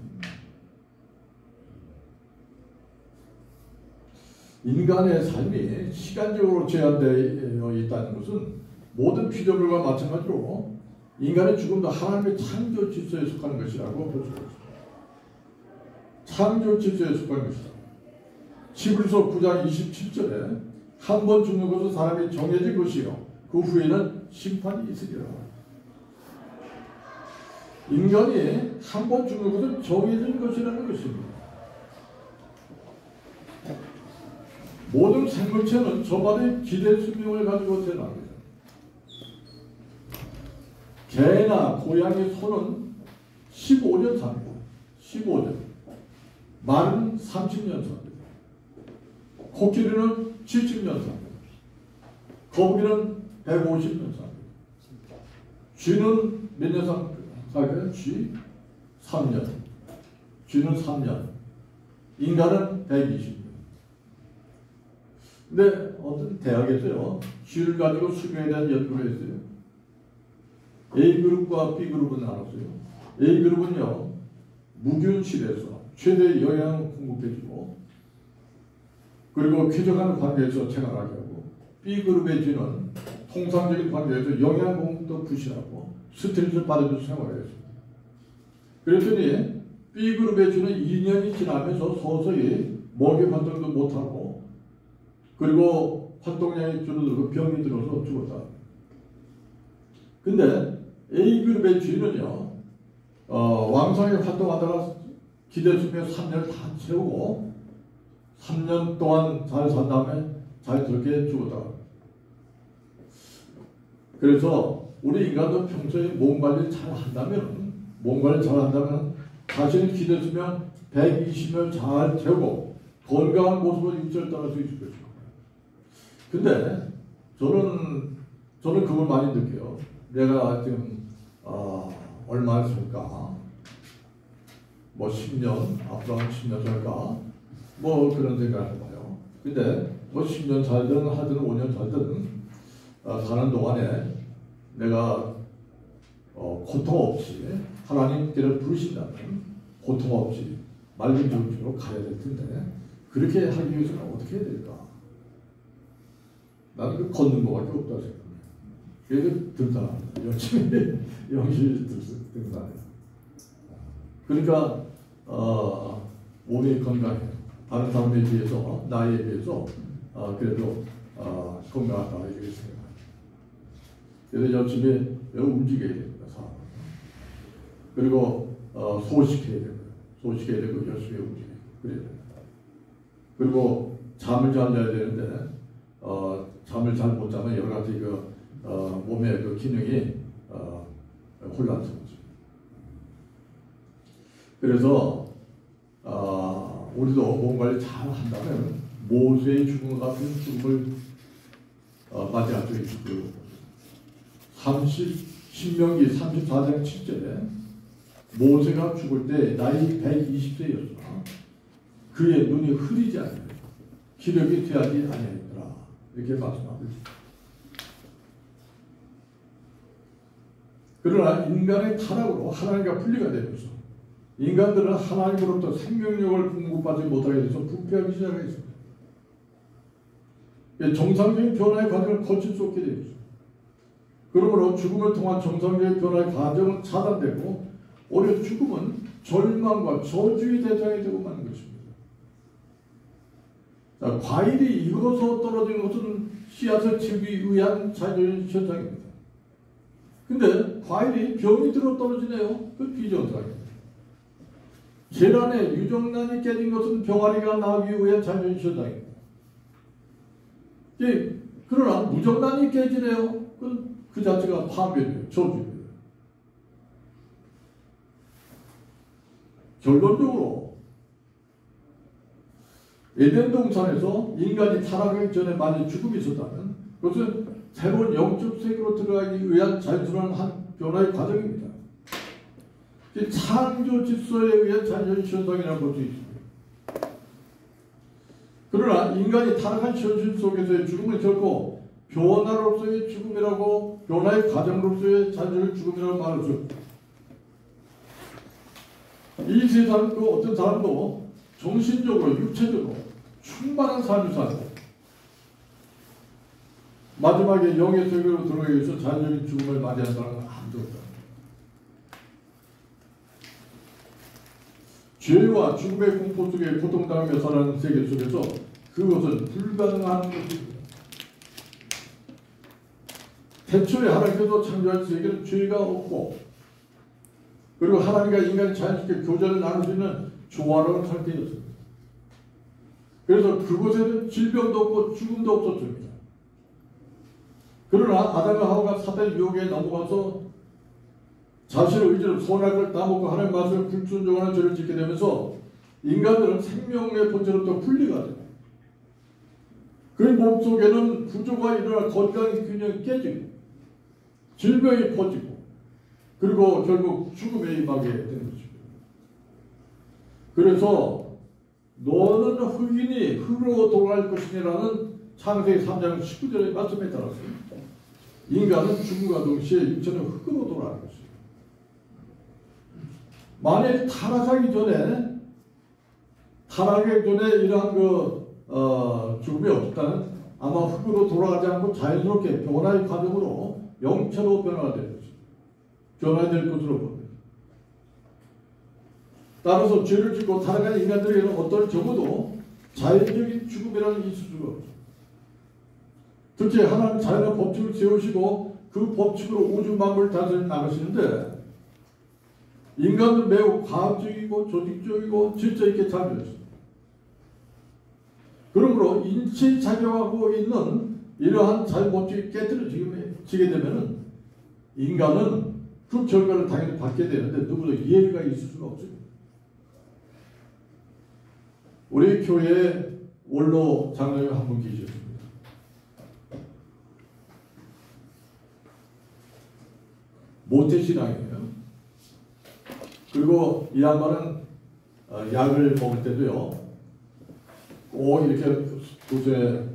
인간의 삶이 시간적으로 제한되어 있다는 것은 모든 피조물과 마찬가지로 인간의 죽음도 하나님의 창조 질서에 속하는 것이라고 볼 수가 있습니다. 창조 질서에 속하는 것이다. 히브리서 9장 27절에 한 번 죽는 것은 사람이 정해진 것이요 그 후에는 심판이 있으리라. 인간이 한 번 죽는 것은 정해진 것이라는 것입니다. 모든 생물체는 저만의 기대 수명을 가지고 태어납니다. 개나 고양이, 소는 15년 삽니다. 15년. 말은 30년 삽니다. 코끼리는 70년 삽니다. 거북이는 150년 삽니다. 쥐는 몇 년 살까요? 쥐? 3년. 쥐는 3년. 인간은 120년. 근데 어떤 대학에서요, 쥐를 가지고 수명에 대한 연구를 했어요. A그룹과 B그룹은 나눴어요. A그룹은요, 무균실에서 최대 영양을 공급해주고, 그리고 쾌적한 관계에서 생활하게 하고, B그룹의 쥐는 통상적인 관계에서 영양 공급도 부실하고 스트레스를 받으면서 생활해요. 그랬더니 B그룹의 쥐는 2년이 지나면서 서서히 먹이 활동도 못하고, 그리고 활동량이 줄어들고 병이 들어서 죽었다. 근데 A그룹의 쥐는요, 왕성하게 활동하다가 기대수명 3년을 다 채우고 3년 동안 잘 산 다음에 자연스럽게 죽었다. 그래서 우리 인간도 평소에 몸 관리 잘 한다면, 자신의 기대수명 120년 잘 채우고 건강한 모습으로 육체를 떠날 수 있을 것이고. 근데 저는 그걸 많이 느껴요. 내가 지금 얼마나 살까? 뭐 10년, 앞으로 한 10년 살까? 뭐 그런 생각을 해봐요. 근데 뭐 10년 살든 하든 5년 살든 사는 동안에 내가 고통 없이 하나님께를 부르신다면 고통 없이 맑은 정신으로 가야 될 텐데, 그렇게 하기 위해서는 어떻게 해야 될까? 나는 그 걷는 거밖에 없다고 생각해요. 그래서 등산합니다. 열심히 등산해요. 그러니까 몸이 건강해요. 다른 사람에 비해서, 나이에 비해서 그래도 건강하다 이렇게 생각해요. 그래서 열심히 움직여야 됩니다. 사람. 그리고 소식해야 됩니다. 소식해야 되고 열심히 움직여요. 그래야 됩니다. 그리고 잠을 잘 자야 되는데 잠을 잘 못 자면 여러 가지 몸의 그 기능이 혼란스럽죠. 그래서 우리도 몸 관리 잘 한다면 모세의 죽음 같은 죽음을 맞이할 수 있을 거예요. 신명기 34장 7절에 모세가 죽을 때 나이 120세였으나 그의 눈이 흐리지 않으며 기력이 되하지 아니하였더라. 이렇게 말씀하고 있습니다. 그러나 인간의 타락으로 하나님과 분리가 되면서 인간들은 하나님으로부터 생명력을 공급받지 못하게 돼서 부패하기 시작했습니다. 정상적인 변화의 과정을 거칠 수 없게 되었습니다. 그러므로 죽음을 통한 정상적인 변화의 과정은 차단되고 오히려 죽음은 절망과 저주의 대상이 되고 마는 것입니다. 자, 과일이 익어서 떨어지는 것은 씨앗을 채우기 위한 자연적인 현상입니다. 근데 과일이 병이 들어 떨어지네요. 그 비정상입니다. 계란에 유정란이 깨진 것은 병아리가 나오기 위한 자연적인 현상입니다. 그러나 무정란이 깨지네요. 그 자체가 파멸이에요. 저주입니다. 결론적으로 에덴 동산에서 인간이 타락하기 전에 만약 죽음이 있었다면 그것은 새로운 영적 세계로 들어가기 위한 자연스러운 한 변화의 과정입니다. 창조 질서에 의한 자연적인 현상이라고 볼 수 있습니다. 그러나 인간이 타락한 현실 속에서의 죽음은 결코 변화로서의 죽음이라고, 변화의 과정으로서의 자연적인 죽음이라고 말할 수 없습니다. 이 세상 그 어떤 사람도 정신적으로, 육체적으로 충만한 삶을 살고 마지막에 영의 세계로 들어가기 위해서 자연적인 죽음을 맞이한 사람은 아무도 없다. 죄와 죽음의 공포 속에 고통당하며 살아가는 세계 속에서 그것은 불가능한 것입니다. 태초에 하나님께서 창조한 세계는 죄가 없고, 그리고 하나님과 인간이 자연스럽게 교제를 나눌 수 있는 조화로운 상태였습니다. 그래서 그곳에는 질병도 없고 죽음도 없었습니다. 그러나 아담과 하와가 사단의 유혹에 넘어가서 자신의 의지로 선악을 따먹고 하나님의 말씀을 불순종하는 죄를 짓게 되면서 인간들은 생명의 본체로부터 분리가 됩니다. 그 몸속에는 부조가 일어나 건강의 균형이 깨지고 질병이 퍼지고 그리고 결국 죽음에 임하게 되는 것입니다. 그래서 너는 흑인이 흙으로 돌아갈 것이라는 창세기 3장 19절의 말씀에 따라서 인간은 죽음과 동시에 육체는 흙으로 돌아가는 것입니다. 만일 타락하기 전에 이러한 죽음이 없다는 아마 흙으로 돌아가지 않고 자연스럽게 변화의 과정으로 영체로 변화가 될 것입니다. 변화될 것으로 봅니다. 따라서 죄를 짓고 살아가는 인간들에게는 어떤 적어도 자연적인 죽음이라는 있을 수가 없죠. 특히 하나님 자연의 법칙을 세우시고 그 법칙으로 우주 만물을 다스려 나가시는데 인간은 매우 과학적이고 조직적이고 질서 있게 잘 되었습니다. 그러므로 인치 작용하고 있는 이러한 자연 법칙이 깨뜨려지게 되면 인간은 그 결과를 당연히 받게 되는데 누구도 이해가 있을 수가 없습니다. 우리 교회에 원로 장로님 한 분 계셨습니다. 모태신앙이에요. 그리고 이 양반은 약을 먹을 때도요, 꼭 이렇게 붓에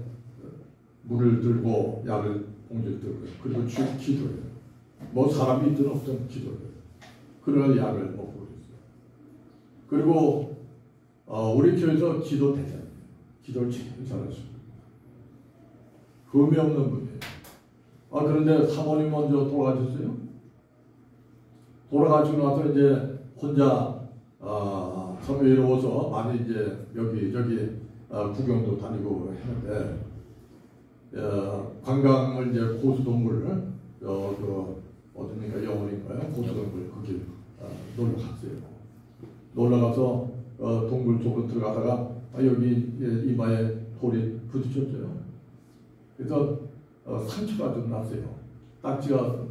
물을 들고 약을 봉지를 들고요. 그리고 기도해요. 뭐 사람이 있든 없든 기도해요. 그러나 약을 먹고 그랬어요. 그리고 우리 교회에서 기도 대장이에요. 기도를 잘하시고 금이 없는 분이에요. 그런데 사모님 먼저 돌아가셨어요. 돌아가시고 나서 이제 혼자 참 외로워서 많이 이제 여기저기 구경도 다니고 했는데 관광을 이제 고수동굴을 어딘가 영월인가요? 고수동굴 거기 놀러 갔어요. 놀러 가서 동굴 쪽으로 들어가다가 여기 이마에 돌이 부딪혔어요. 그래서 상처가 좀 났어요. 딱지가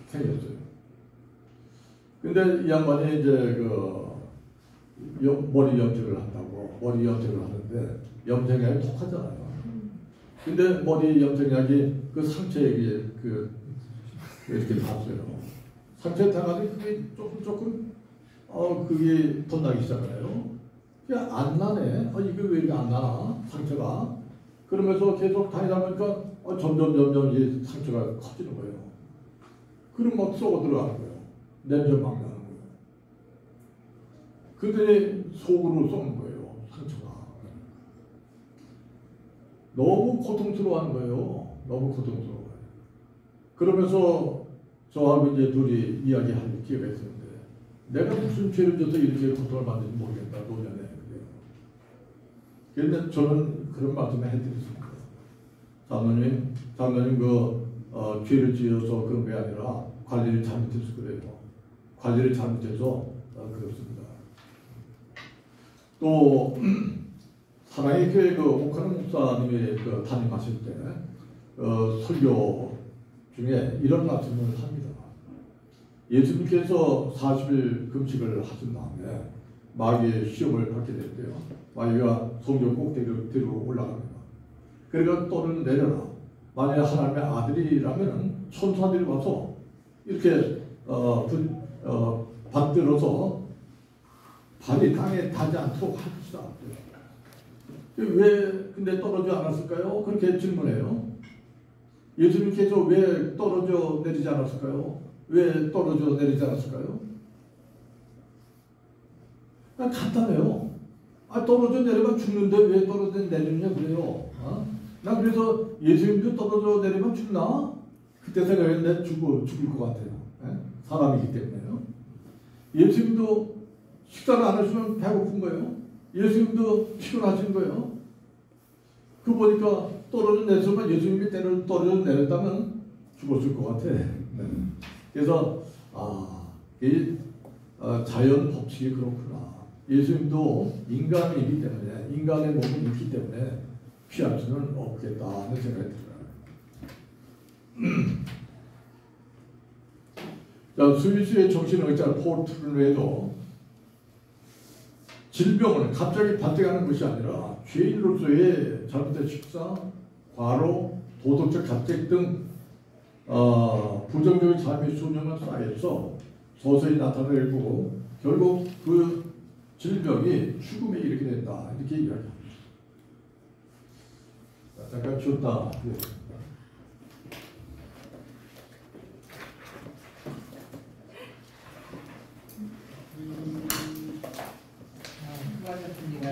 생겼어요. 근데 이 양반이 이제 머리 염색을 한다고 머리 염색을 하는데 염색약이 독하잖아요. 근데 머리 염색약이 그 상처에 이렇게 닿았어요. 상처에 닿아가지고 그게 조금 그게 덧나기 시작해요. 그게 안 나네. 이게 왜 이렇게 안 나나 상처가. 그러면서 계속 다니다 보니까 점점 이 상처가 커지는 거예요. 그럼 막 썩어 들어가는 거예요. 냄새 막 나는 거예요. 그들이 속으로 썩는 거예요. 상처가. 너무 고통스러워하는 거예요. 너무 고통스러워요. 그러면서 저하고 이제 둘이 이야기할 기회가 있었는데 내가 무슨 죄를 져서 이렇게 고통을 받는지 모르겠다. 노년에. 그런데 저는 그런 말씀을 해드렸습니다. 장로님 죄를 지어서 그런 게 아니라 관리를 잘못해서 그래요. 관리를 잘못해서 그렇습니다. 또 사랑의 교회 옥하는 목사님이 담임하실 때 설교 중에 이런 말씀을 합니다. 예수님께서 40일 금식을 하신 다음에 마귀의 시험을 받게 됐대요. 마귀가 성전 꼭대기로 올라갑니다. 그러니까 또는 내려라. 만약 하나님의 아들이라면 천사들이 와서 이렇게 받들어서 발이 땅에 닿지 않도록 합시다. 왜 근데 떨어지지 않았을까요? 그렇게 질문해요. 예수님께서 왜 떨어져 내리지 않았을까요? 왜 떨어져 내리지 않았을까요? 간단해요. 떨어져 내리면 죽는데 왜 떨어져 내리느냐 그래요. 나 그래서 예수님도 떨어져 내리면 죽나? 그때 생각했는데 죽을 것 같아요. 사람이기 때문에요. 예수님도 식사를 안 하시면 배고픈 거예요. 예수님도 피곤하신 거예요. 그 보니까 떨어져 내리면 예수님이 떨어져 내렸다면 죽었을 것 같아. 그래서 이 자연 법칙이 그렇구나. 예수님도 인간이기 때문에 인간의 몸이 있기 때문에 피할 수는 없겠다 하는 생각이 들어요. 스위스의 정신의학자 폴 트루웨도 질병은 갑자기 발생하는 것이 아니라 죄인으로서의 잘못된 식사, 과로, 도덕적 가책 등 부정적인 삶의 수명을 쌓여서 서서히 나타내고 결국 그 질병이 죽음에 이르게 된다 이렇게 이야기합니다. 잠깐 쉬었다. 수고하셨습니다.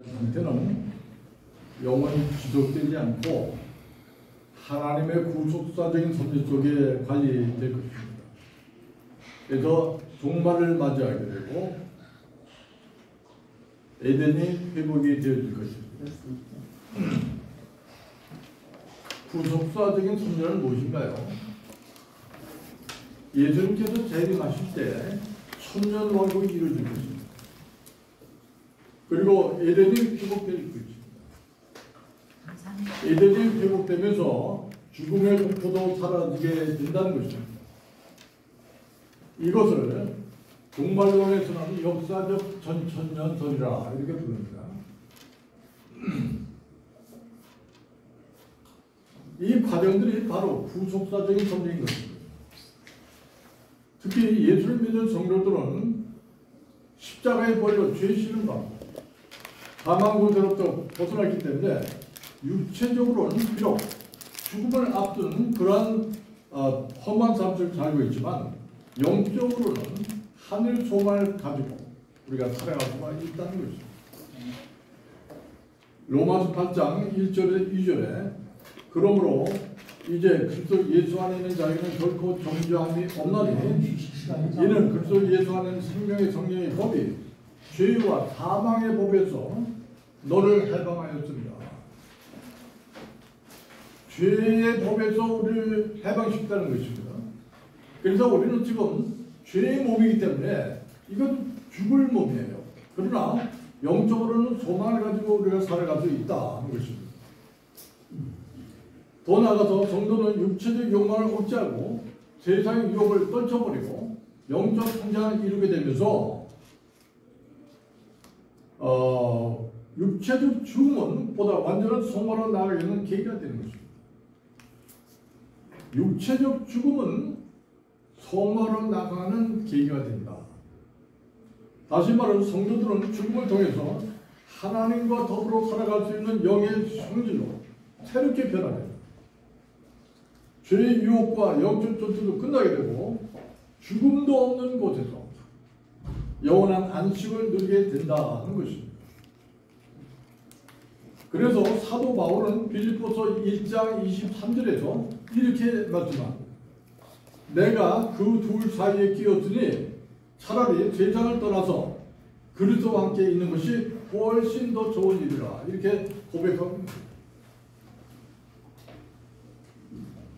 상태는 영원히 지속되지 않고 하나님의 구속사적인 섭리 속에 관리될 것입니다. 그래서 종말을 맞이하게 되고 에덴이 회복이 되어질 것입니다. 구속사적인 섭리는 무엇인가요? 예수님께서 재림하실 때 천년왕국이 이루어질 것입니다. 그리고 에덴이 회복될 것입니다. 에덴이 회복되면서 죽음의 공포도 사라지게 된다는 것입니다. 이것을 종말론에서는 역사적 전천년설이라 이렇게 부릅니다. 이 과정들이 바로 구속사적인 섭리인 것입니다. 특히 예수를 믿는 성도들은 십자가의 벌로 죄시는 것, 사망고대로부터 벗어났기 때문에 육체적으로는 비록 죽음을 앞둔 그러한 험한 삶을 살고 있지만 영적으로는 하늘 소망을 가지고 우리가 살아갈 수가 있다는 것입니다. 로마서 8장 1절에 2절에 그러므로 이제 그리스도 예수 안에 있는 자에게는 결코 정죄함이 없나니 이는 그리스도 예수 안에 있는 생명의 성령의 법이 죄와 사망의 법에서 너를 해방하였습니다. 죄의 법에서 우리를 해방시켰다는 것입니다. 그래서 우리는 지금 죄의 몸이기 때문에 이건 죽을 몸이에요. 그러나 영적으로는 소망을 가지고 우리가 살아갈 수 있다는 것입니다. 더 나아가서 성도는 육체적 욕망을 억제하고 세상의 유혹을 떨쳐버리고 영적 성장을 이루게 되면서 육체적 죽음은 보다 완전한 성화로 나아가는 계기가 되는 것입니다. 육체적 죽음은 성화로 나가는 계기가 된다. 다시 말하면 성도들은 죽음을 통해서 하나님과 더불어 살아갈 수 있는 영의 성질로 새롭게 변화됩니다. 죄의 유혹과 영적 전투도 끝나게 되고 죽음도 없는 곳에서 영원한 안식을 누리게 된다는 것입니다. 그래서 사도 바울은 빌립보서 1장 23절에서 이렇게 말씀합니다. 내가 그 둘 사이에 끼었으니 차라리 세상을 떠나서 그리스도와 함께 있는 것이 훨씬 더 좋은 일이라 이렇게 고백합니다.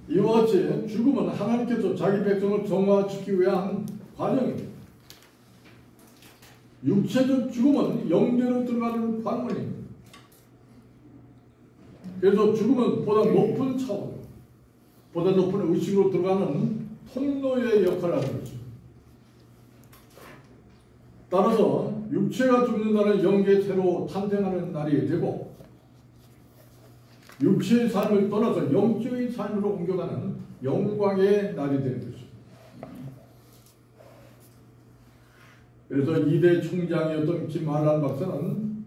이와 같이 죽음은 하나님께서 자기 백성을 정화시키기 위한 과정입니다. 육체적 죽음은 영계로 들어가는 관문입니다. 그래서 죽음은 보다 높은 차원, 보다 높은 의식으로 들어가는 통로의 역할을 하는 것입니다. 따라서 육체가 죽는다는 영계 새로 탄생하는 날이 되고 육체의 삶을 떠나서 영적인 삶으로 옮겨가는 영광의 날이 되는 것입니다. 그래서 2대 총장이었던 김한란 박사는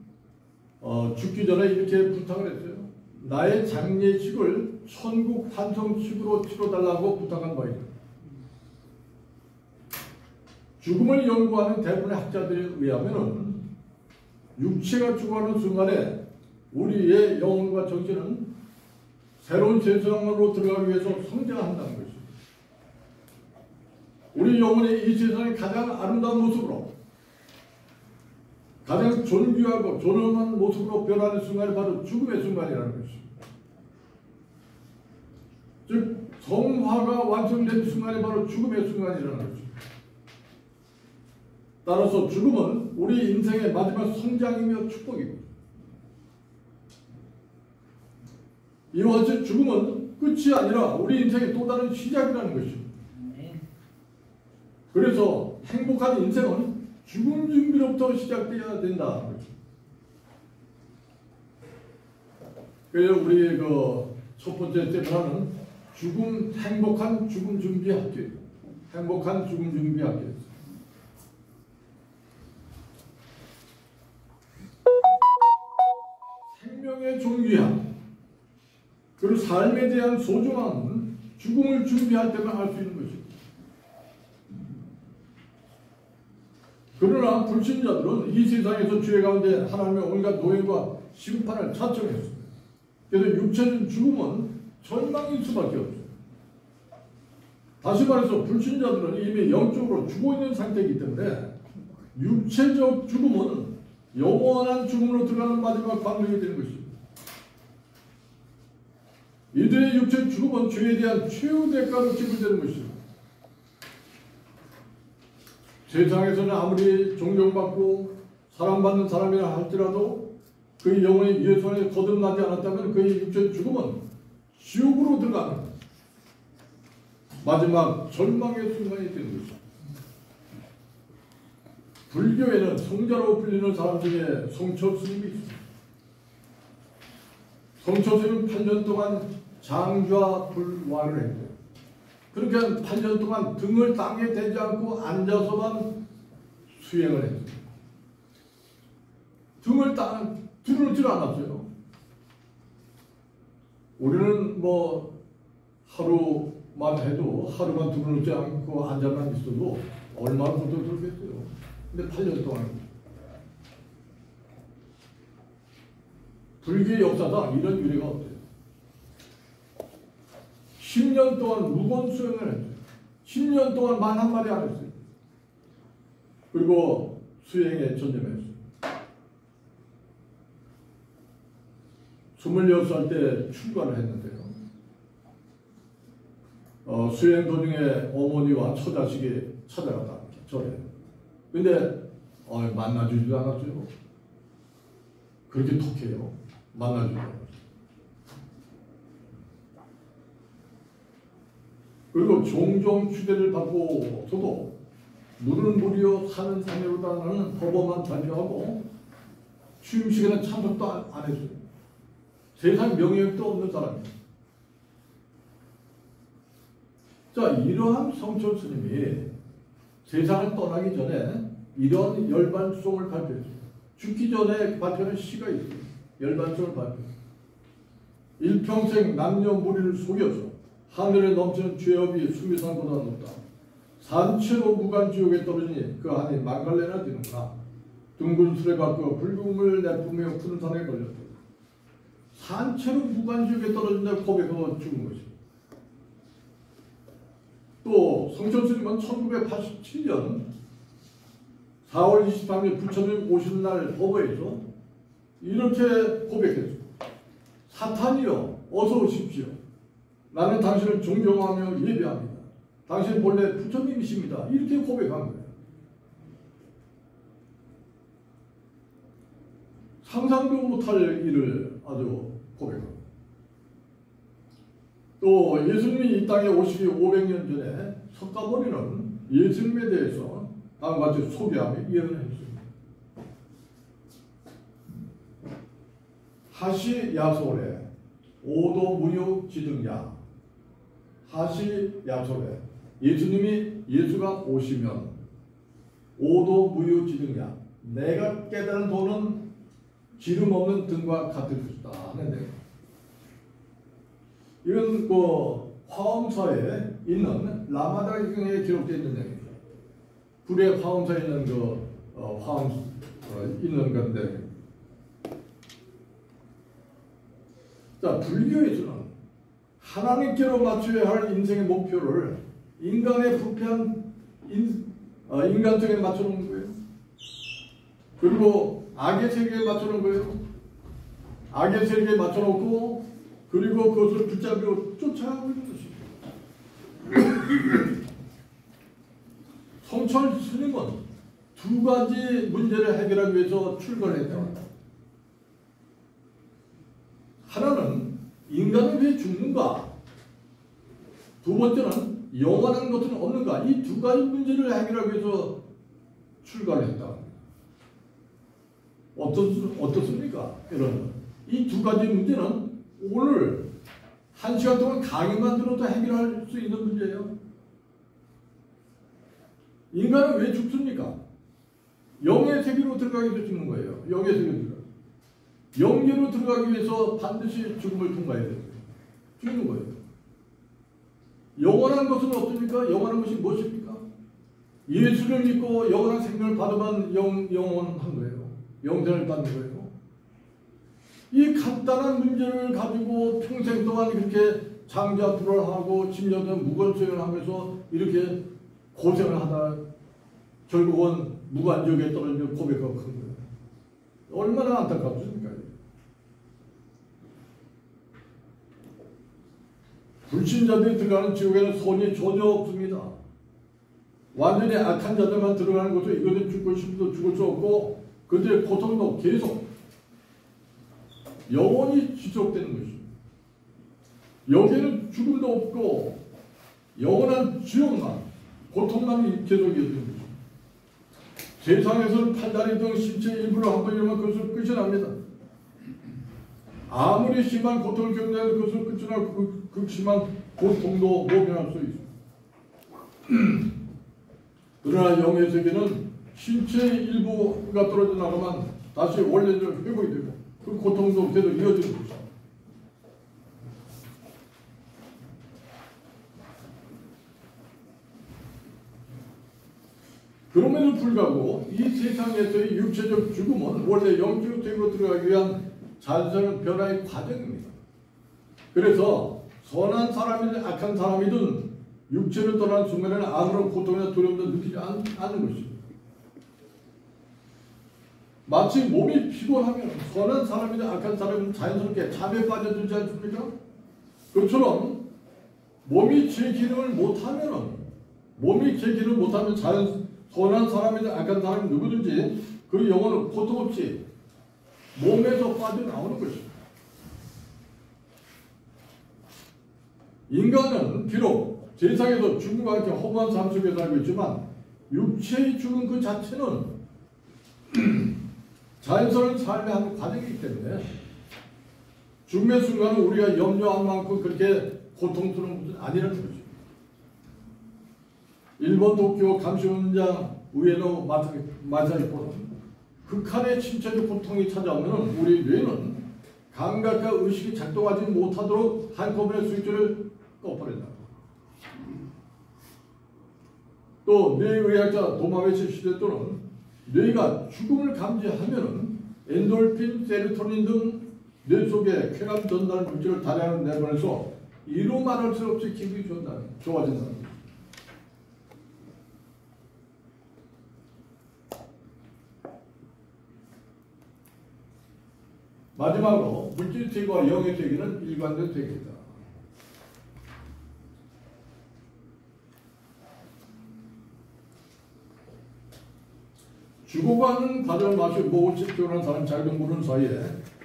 죽기 전에 이렇게 부탁을 했어요. 나의 장례식을 천국 환송식으로 치러달라고 부탁한 바입니다. 죽음을 연구하는 대부분의 학자들에 의하면 육체가 죽어가는 순간에 우리의 영혼과 정신은 새로운 세상으로 들어가기 위해서 성장한다는 것입니다. 우리 영혼이 이 세상의 가장 아름다운 모습으로 가장 존귀하고 존엄한 모습으로 변하는 순간이 바로 죽음의 순간이라는 것입니다. 즉 성화가 완성된 순간이 바로 죽음의 순간이라는 것입니다. 따라서 죽음은 우리 인생의 마지막 성장이며 축복입니다. 이와 같이 죽음은 끝이 아니라 우리 인생의 또 다른 시작이라는 것입니다. 그래서 행복한 인생은 죽음 준비로부터 시작되어야 된다는 것입니다. 그래서 우리 첫 번째 세미나는 행복한 죽음 준비 학교, 행복한 죽음 준비 학교. 생명의 존귀함, 그리고 삶에 대한 소중함은 죽음을 준비할 때만 알 수 있는 것입니다. 그러나 불신자들은 이 세상에서 죄 가운데 하나님의 온갖 노예과 심판을 자청했습니다. 그래서 육체적 죽음은 절망일 수밖에 없어요. 다시 말해서 불신자들은 이미 영적으로 죽어있는 상태이기 때문에 육체적 죽음은 영원한 죽음으로 들어가는 마지막 방식이 되는 것입니다. 이들의 육체 죽음은 죄에 대한 최후 대가로 지불되는 것입니다. 세상에서는 아무리 존경받고 사랑받는 사람이라 할지라도 그의 영혼이 예수 안에 거듭나지 않았다면 그의 육체 죽음은 지옥으로 들어가는 마지막 절망의 순간이 되는 것입니다. 불교에는 성자로 불리는 사람 중에 성철스님이 있습니다. 성철스님은 8년 동안 장좌 불화를 했고요. 그렇게 8년 동안 등을 땅에 대지 않고 앉아서만 수행을 했습니다. 등을 두르질 않았어요. 우리는 뭐 하루만 해도 하루만 두르지 않고 앉아만 있어도 얼마나 고통스럽겠어요. 근데 8년 동안 불교의 역사상 이런 유래가 없대요. 10년 동안 무건 수행을 했어요. 10년 동안 말 한마디 안 했어요. 그리고 수행에 전념했어요. 26살 때 출가를 했는데요. 수행 도중에 어머니와 처자식이 찾아갔다. 절에. 근데 만나주지도 않았어요. 그렇게 톡해요. 만나주지도 않았어요. 그리고 종종 추대를 받고서도 물은 물이요 산은 산이로다라는 법어만 발표하고 취임 시간에 참석도 안 했어요. 세상 명예도 없는 사람이에요. 자, 이러한 성철 스님이 세상을 떠나기 전에 이런 열반송을 발표했어요. 죽기 전에 발표하는 시가 있어요. 열반송을 발표했어요. 일평생 남녀무리를 속여서 하늘에 넘치는 죄업이 수미산보다 높다. 산채로 무간지옥에 떨어지니 그 한이 망갈래나 되는구나. 둥근 수레바꿔 붉음을 내뿜으며 푸른 산에 걸렸다. 산채로 무간지옥에 떨어진다고 고백하고 죽은 것입니다. 또 성철스님은 1987년 4월 23일 부처님 오시는 날 법회에서 이렇게 고백했습니다. 사탄이여 어서 오십시오. 나는 당신을 존경하며 예배합니다. 당신 본래 부처님이십니다. 이렇게 고백한 거예요. 상상도 못할 일을 아주 고백합니다. 또 예수님이 이 땅에 오시기 500년 전에 석가모니는 예수님에 대해서 다음과 같이 소개하며 예언을 했습니다. 하시 야소래 오도 무료 지등야. 하시 야소래 예수가 오시면 오도 무효 지등야. 내가 깨달은 도는 기름 없는 등과 같을 것이다 하는데, 이건 그 화엄사에 있는 라마다경에 기록되어 있는 내용입니다. 불의 화엄사에 있는 그 화엄 있는 건데, 자, 불교에서는 하나님께로 맞춰야 할 인생의 목표를 인간의 부패한 인간성에 맞춰놓은 거예요. 그리고 악의 세계에 맞춰놓은 거예요. 악의 세계에 맞춰놓고 그리고 그것을 붙잡고 쫓아가고 있는 것입니다. 성철 스님은 두 가지 문제를 해결하기 위해서 출가를 했다. 하나는 인간은 왜 죽는가? 두 번째는 영원한 것은 없는가? 이 두 가지 문제를 해결하기 위해서 출가를 했다. 어떻습니까? 여러분, 이 두 가지 문제는 오늘 1시간 동안 강의만 들어도 해결할 수 있는 문제예요. 인간은 왜 죽습니까? 영의 세계로 들어가기 위해서 죽는 거예요. 영의 세계로 들어가기. 영계로 들어가기 위해서 반드시 죽음을 통과해야 돼요. 죽는 거예요. 영원한 것은 없습니까? 영원한 것이 무엇입니까? 예수를 믿고 영원한 생명을 받으면 영원한 거예요. 영생을 받는 거예요. 이 간단한 문제를 가지고 평생 동안 그렇게 장자불을 하고 집여든 무건 수행을 하면서 이렇게 고생을 하다 결국은 무관지역에 떨어져 고백하고 큰 거예요. 얼마나 안타깝습니까? 불신자들이 들어가는 지옥에는 손이 전혀 없습니다. 완전히 악한 자들만 들어가는 곳에 이거는 죽고 싶어도 죽을 수 없고 그들의 고통도 계속 영원히 지속되는 것입니다. 여기에는 죽음도 없고 영원한 지옥만 고통만 계속 이어지는 것입니다. 세상에서는 팔다리 등 신체 일부를 한번 이러면 그것을 끝이 납니다. 아무리 심한 고통을 겪는다고 그것을 끝이 나고 그 심한 고통도 모면할 수 있습니다. 그러나 영의 세계는 신체의 일부가 떨어져 나가면 다시 원래대로 회복이 되고 그 고통도 계속 이어지는 것입니다. 그럼에도 불구하고 이 세상에서의 육체적 죽음은 원래 영적 세계로 들어가기 위한 자연스러운 변화의 과정입니다. 그래서 선한 사람이든 악한 사람이든 육체를 떠나는 순간에는 아무런 고통이나 두려움도 느끼지 않는 것입니다. 마치 몸이 피곤하면 선한 사람이든 악한 사람은 자연스럽게 잠에 빠져들지 않습니까? 그처럼 몸이 제 기능을 못하면 선한 사람이든 악한 사람이 누구든지 그 영혼은 고통 없이 몸에서 빠져나오는 것입니다. 인간은 비록 세상에서 죽음과 함께 허무한 삶 속에 살고 있지만 육체의 죽음 그 자체는 자연스러운 삶의 한 과정이기 때문에 죽음의 순간은 우리가 염려한 만큼 그렇게 고통스러운 것은 아니라는 것입니다. 일본 도쿄 감시원장 우에노 마사히코는 극한의 신체적 고통이 찾아오면 우리 뇌는 감각과 의식이 작동하지 못하도록 한꺼번에 스위치를 꺼버린다. 또 뇌의학자 도마웨시 시대또는 뇌가 죽음을 감지하면 엔돌핀, 세로토닌 등 뇌 속에 쾌감 전달 물질을 다량으로 내보내서 이루 말할 수 없이 기분이 좋아진다. 마지막으로 물질 세계와 영의 세계는 일관된 세계이다. 죽어가는 과정을 마치 목을 씹혀가는 사람 잘도 모르는 사이에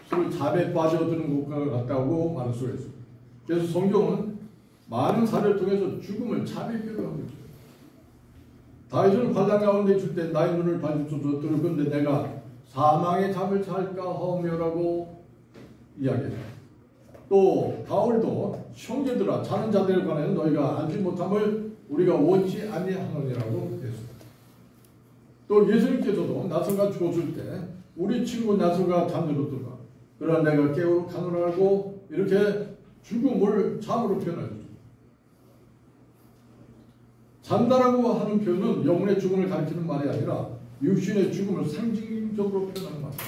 술을 잠에 빠져드는 것과 같다고 말할 수가 있습니다. 그래서 성경은 많은 사례를 통해서 죽음을 잠에 비유하고 있죠. 다윗은 환난 가운데 있을 때 나의 눈을 봐주소서 들었건데 내가 사망의 잠을 잘까 하오며라고 이야기해요. 또 바울도 형제들아 자는 자들에 관하여 너희가 알지 못함을 우리가 원치 아니하느니라고 했습니다. 또 예수님께서도 나서가 죽었을 때 우리 친구 나서가 잠들었더라. 그러나 내가 깨우러 가느라고 이렇게 죽음을 잠으로 표현하죠. 잔다라고 하는 표현은 영혼의 죽음을 가리키는 말이 아니라 육신의 죽음을 상징적으로 표현하는 말입니다.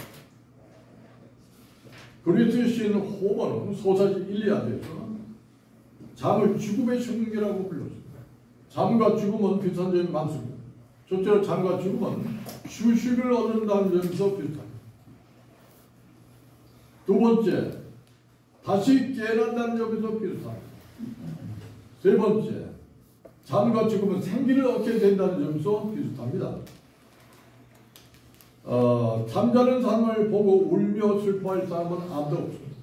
그리스 시인 호머는 소사시 일리아드에서 잠을 죽음의 승리라고 불렀습니다. 잠과 죽음은 비슷한 점이 많습니다. 첫째로 잠과 죽음은 휴식을 얻는다는 점에서 비슷합니다. 두 번째, 다시 깨어난다는 점에서 비슷합니다. 세 번째, 잠과 죽음은 생기를 얻게 된다는 점에서 비슷합니다. 잠자는 사람을 보고 울며 슬퍼할 사람은 아무도 없습니다.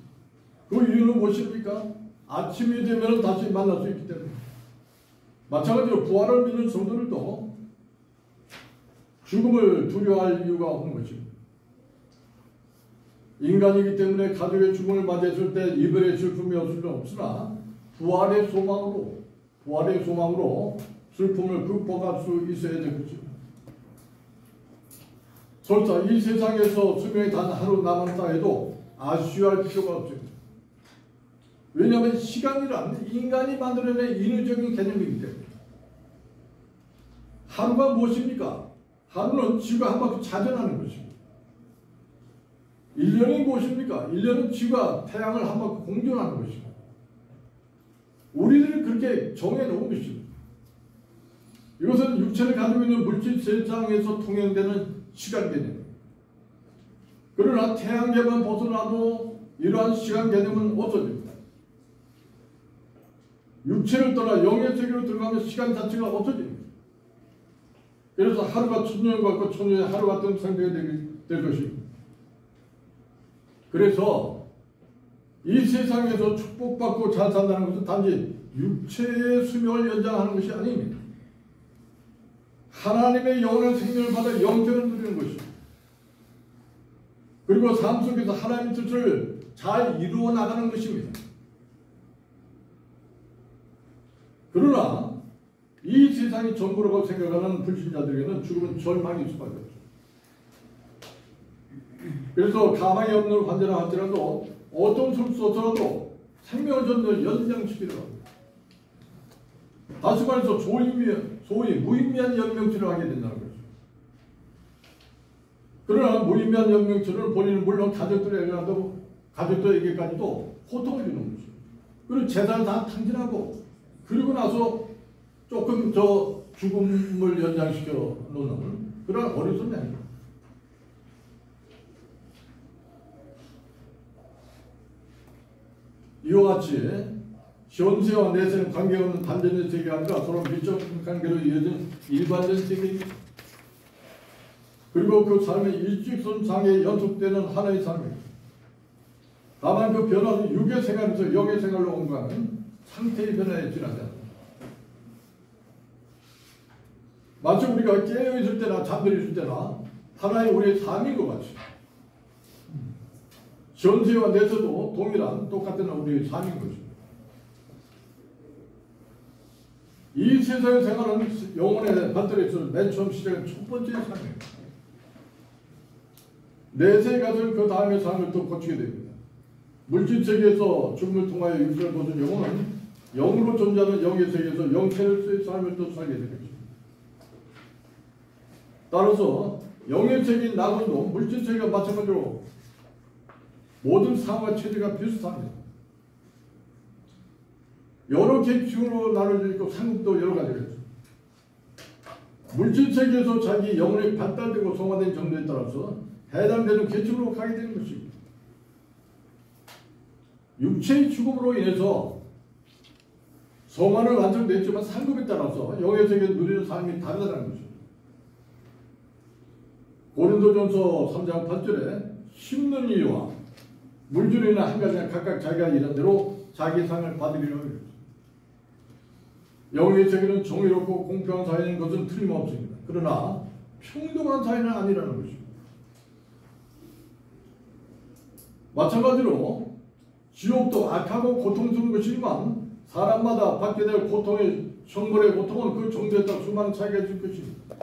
그 이유는 무엇입니까? 아침이 되면 다시 만날 수 있기 때문에. 마찬가지로 부활을 믿는 성도들도 죽음을 두려워할 이유가 없는 것입니다. 인간이기 때문에 가족의 죽음을 맞이했을 때 이별의 슬픔이 없을 수는 없으나 부활의 소망으로 슬픔을 극복할 수 있어야 될 것입니다. 설사 이 세상에서 수명이 단 하루 남았다 해도 아쉬워할 필요가 없습니다. 왜냐하면 시간이란 인간이 만들어낸 인위적인 개념이기 때문에 하루가 무엇입니까? 하루는 지구가 한 바퀴 자전하는 것입니다. 1년이 무엇입니까? 1년은 지구가 태양을 한 바퀴 공전하는 것입니다. 우리들이 그렇게 정해놓은 것입니다. 이것은 육체를 가지고 있는 물질 세상에서 통용되는 시간 개념입니다. 그러나 태양계만 벗어나도 이러한 시간 개념은 없어집니다. 육체를 떠나 영의 세계로 들어가면 시간 자체가 없어집니다. 그래서 하루가 천년 같고 천년이 하루 같은 상태가 될 것입니다. 그래서 이 세상에서 축복받고 잘 산다는 것은 단지 육체의 수명을 연장하는 것이 아닙니다. 하나님의 영원한 생명을 받아 영생을 누리는 것입니다. 그리고 삶 속에서 하나님의 뜻을 잘 이루어 나가는 것입니다. 그러나 이 세상이 전부라고 생각하는 불신자들에게는 죽음은 절망일 수밖에 없습니다. 그래서 가망이 없는 환자라 할지라도 어떤 수를 써서라도 생명을 좀 더 연장시키려고 합니다. 다시 말해서 소위 무의미한 연명치를 하게 된다는 거죠. 그러나 무의미한 연명치를 본인은 물론 가족들에게까지도 고통을 주는 거죠. 그리고 재산을 다 탕진하고 그리고 나서 조금 죽음을 연장시켜 놓는 그런 어리석은 아닙니다. 이와 같이 현세와 내세는 관계없는 단전의 세계가 아니라 서로 밀접한 관계로 이어진 일반적 세계입니다. 그리고 그 삶의 일직선 상에 연속되는 하나의 삶입니다. 다만 그 변화는 육의 생활에서 영의 생활로 옮겨가는 상태의 변화에 지나지 않습니다. 마치 우리가 깨어있을 때나 잠들어 있을 때나 하나의 우리의 삶인 것 같이 현세와 내세도 동일한 똑같은 우리의 삶인 것입니다. 이 세상의 생활은 영혼의 밭들에서 맨 처음 시작한 첫 번째 삶입니다. 내세에 가서는 그 다음의 삶을 또 거치게 됩니다. 물질 세계에서 죽음을 통하여 육신을 거둔 영혼은 영으로 존재하는 영의 세계에서 영체로서의 삶을 또 살게 되는 것입니다. 따라서 영의 세계인 낙원도 물질 세계와 마찬가지로 모든 상황과 체제가 비슷합니다. 여러 계층으로 나눠져 있고 상급도 여러 가지가 있습니다. 물질 세계에서 자기 영혼이 발달되고 성화된 정도에 따라서 해당되는 계층으로 가게 되는 것입니다. 육체의 죽음으로 인해서 성화는 완성됐지만 상급에 따라서 영의 세계에서 누리는 삶이 다르다는 것입니다. 고린도전서 3장 8절에 심는 이와 물줄이나 한 가지나 각각 자기가 일한 대로 자기 상을 받으리라 합니다. 영의 세계는 정의롭고 공평한 사회인 것은 틀림없습니다. 그러나 평등한 사회는 아니라는 것입니다. 마찬가지로 지옥도 악하고 고통스러운 것이지만 사람마다 받게 될 고통의 형벌의 고통은 그 정도에 따라 수많은 차이가 있을 것입니다.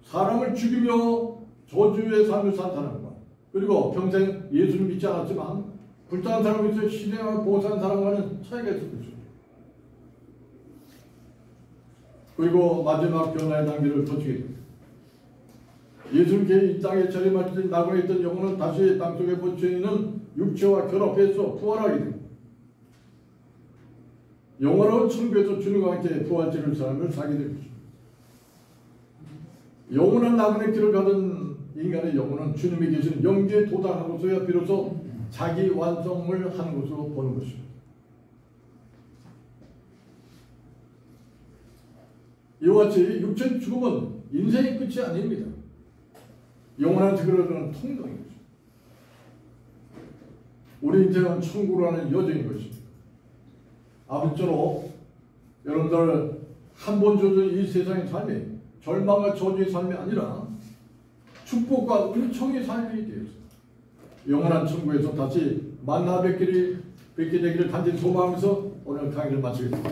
사람을 죽이며 저주의 삶을 산 사람과 그리고 평생 예수를 믿지 않았지만 불쌍한 사람을 위해서 희생하고 보호한 사람과는 차이가 있을 것입니다. 그리고 마지막 변화의 단계를 거치게 됩니다. 예수님께 이 땅에 재림할 때 낙원에 있던 영혼은 다시 땅속에 묻혀있는 육체와 결합해서 부활하게 됩니다. 영원한 천국에서 주님과 함께 부활체를 삶을 살게 될 것입니다. 영원한 낙원의 길을 가던 인간의 영혼은 주님이 계신 영계에 도달하고서야 비로소 자기 완성을 하는 것으로 보는 것입니다. 이와 같이 육체의 죽음은 인생의 끝이 아닙니다. 영원한 세계로 가는 통로인 것입니다. 우리 인생은 천국으로 가는 여정인 것입니다. 아무쪼록 여러분들 한 번 주어진 이 세상의 삶이 절망과 저주의 삶이 아니라 축복과 은총의 삶이 되어서 영원한 천국에서 다시 만나 뵙게 되기를 간절히 소망하면서 오늘 강의를 마치겠습니다.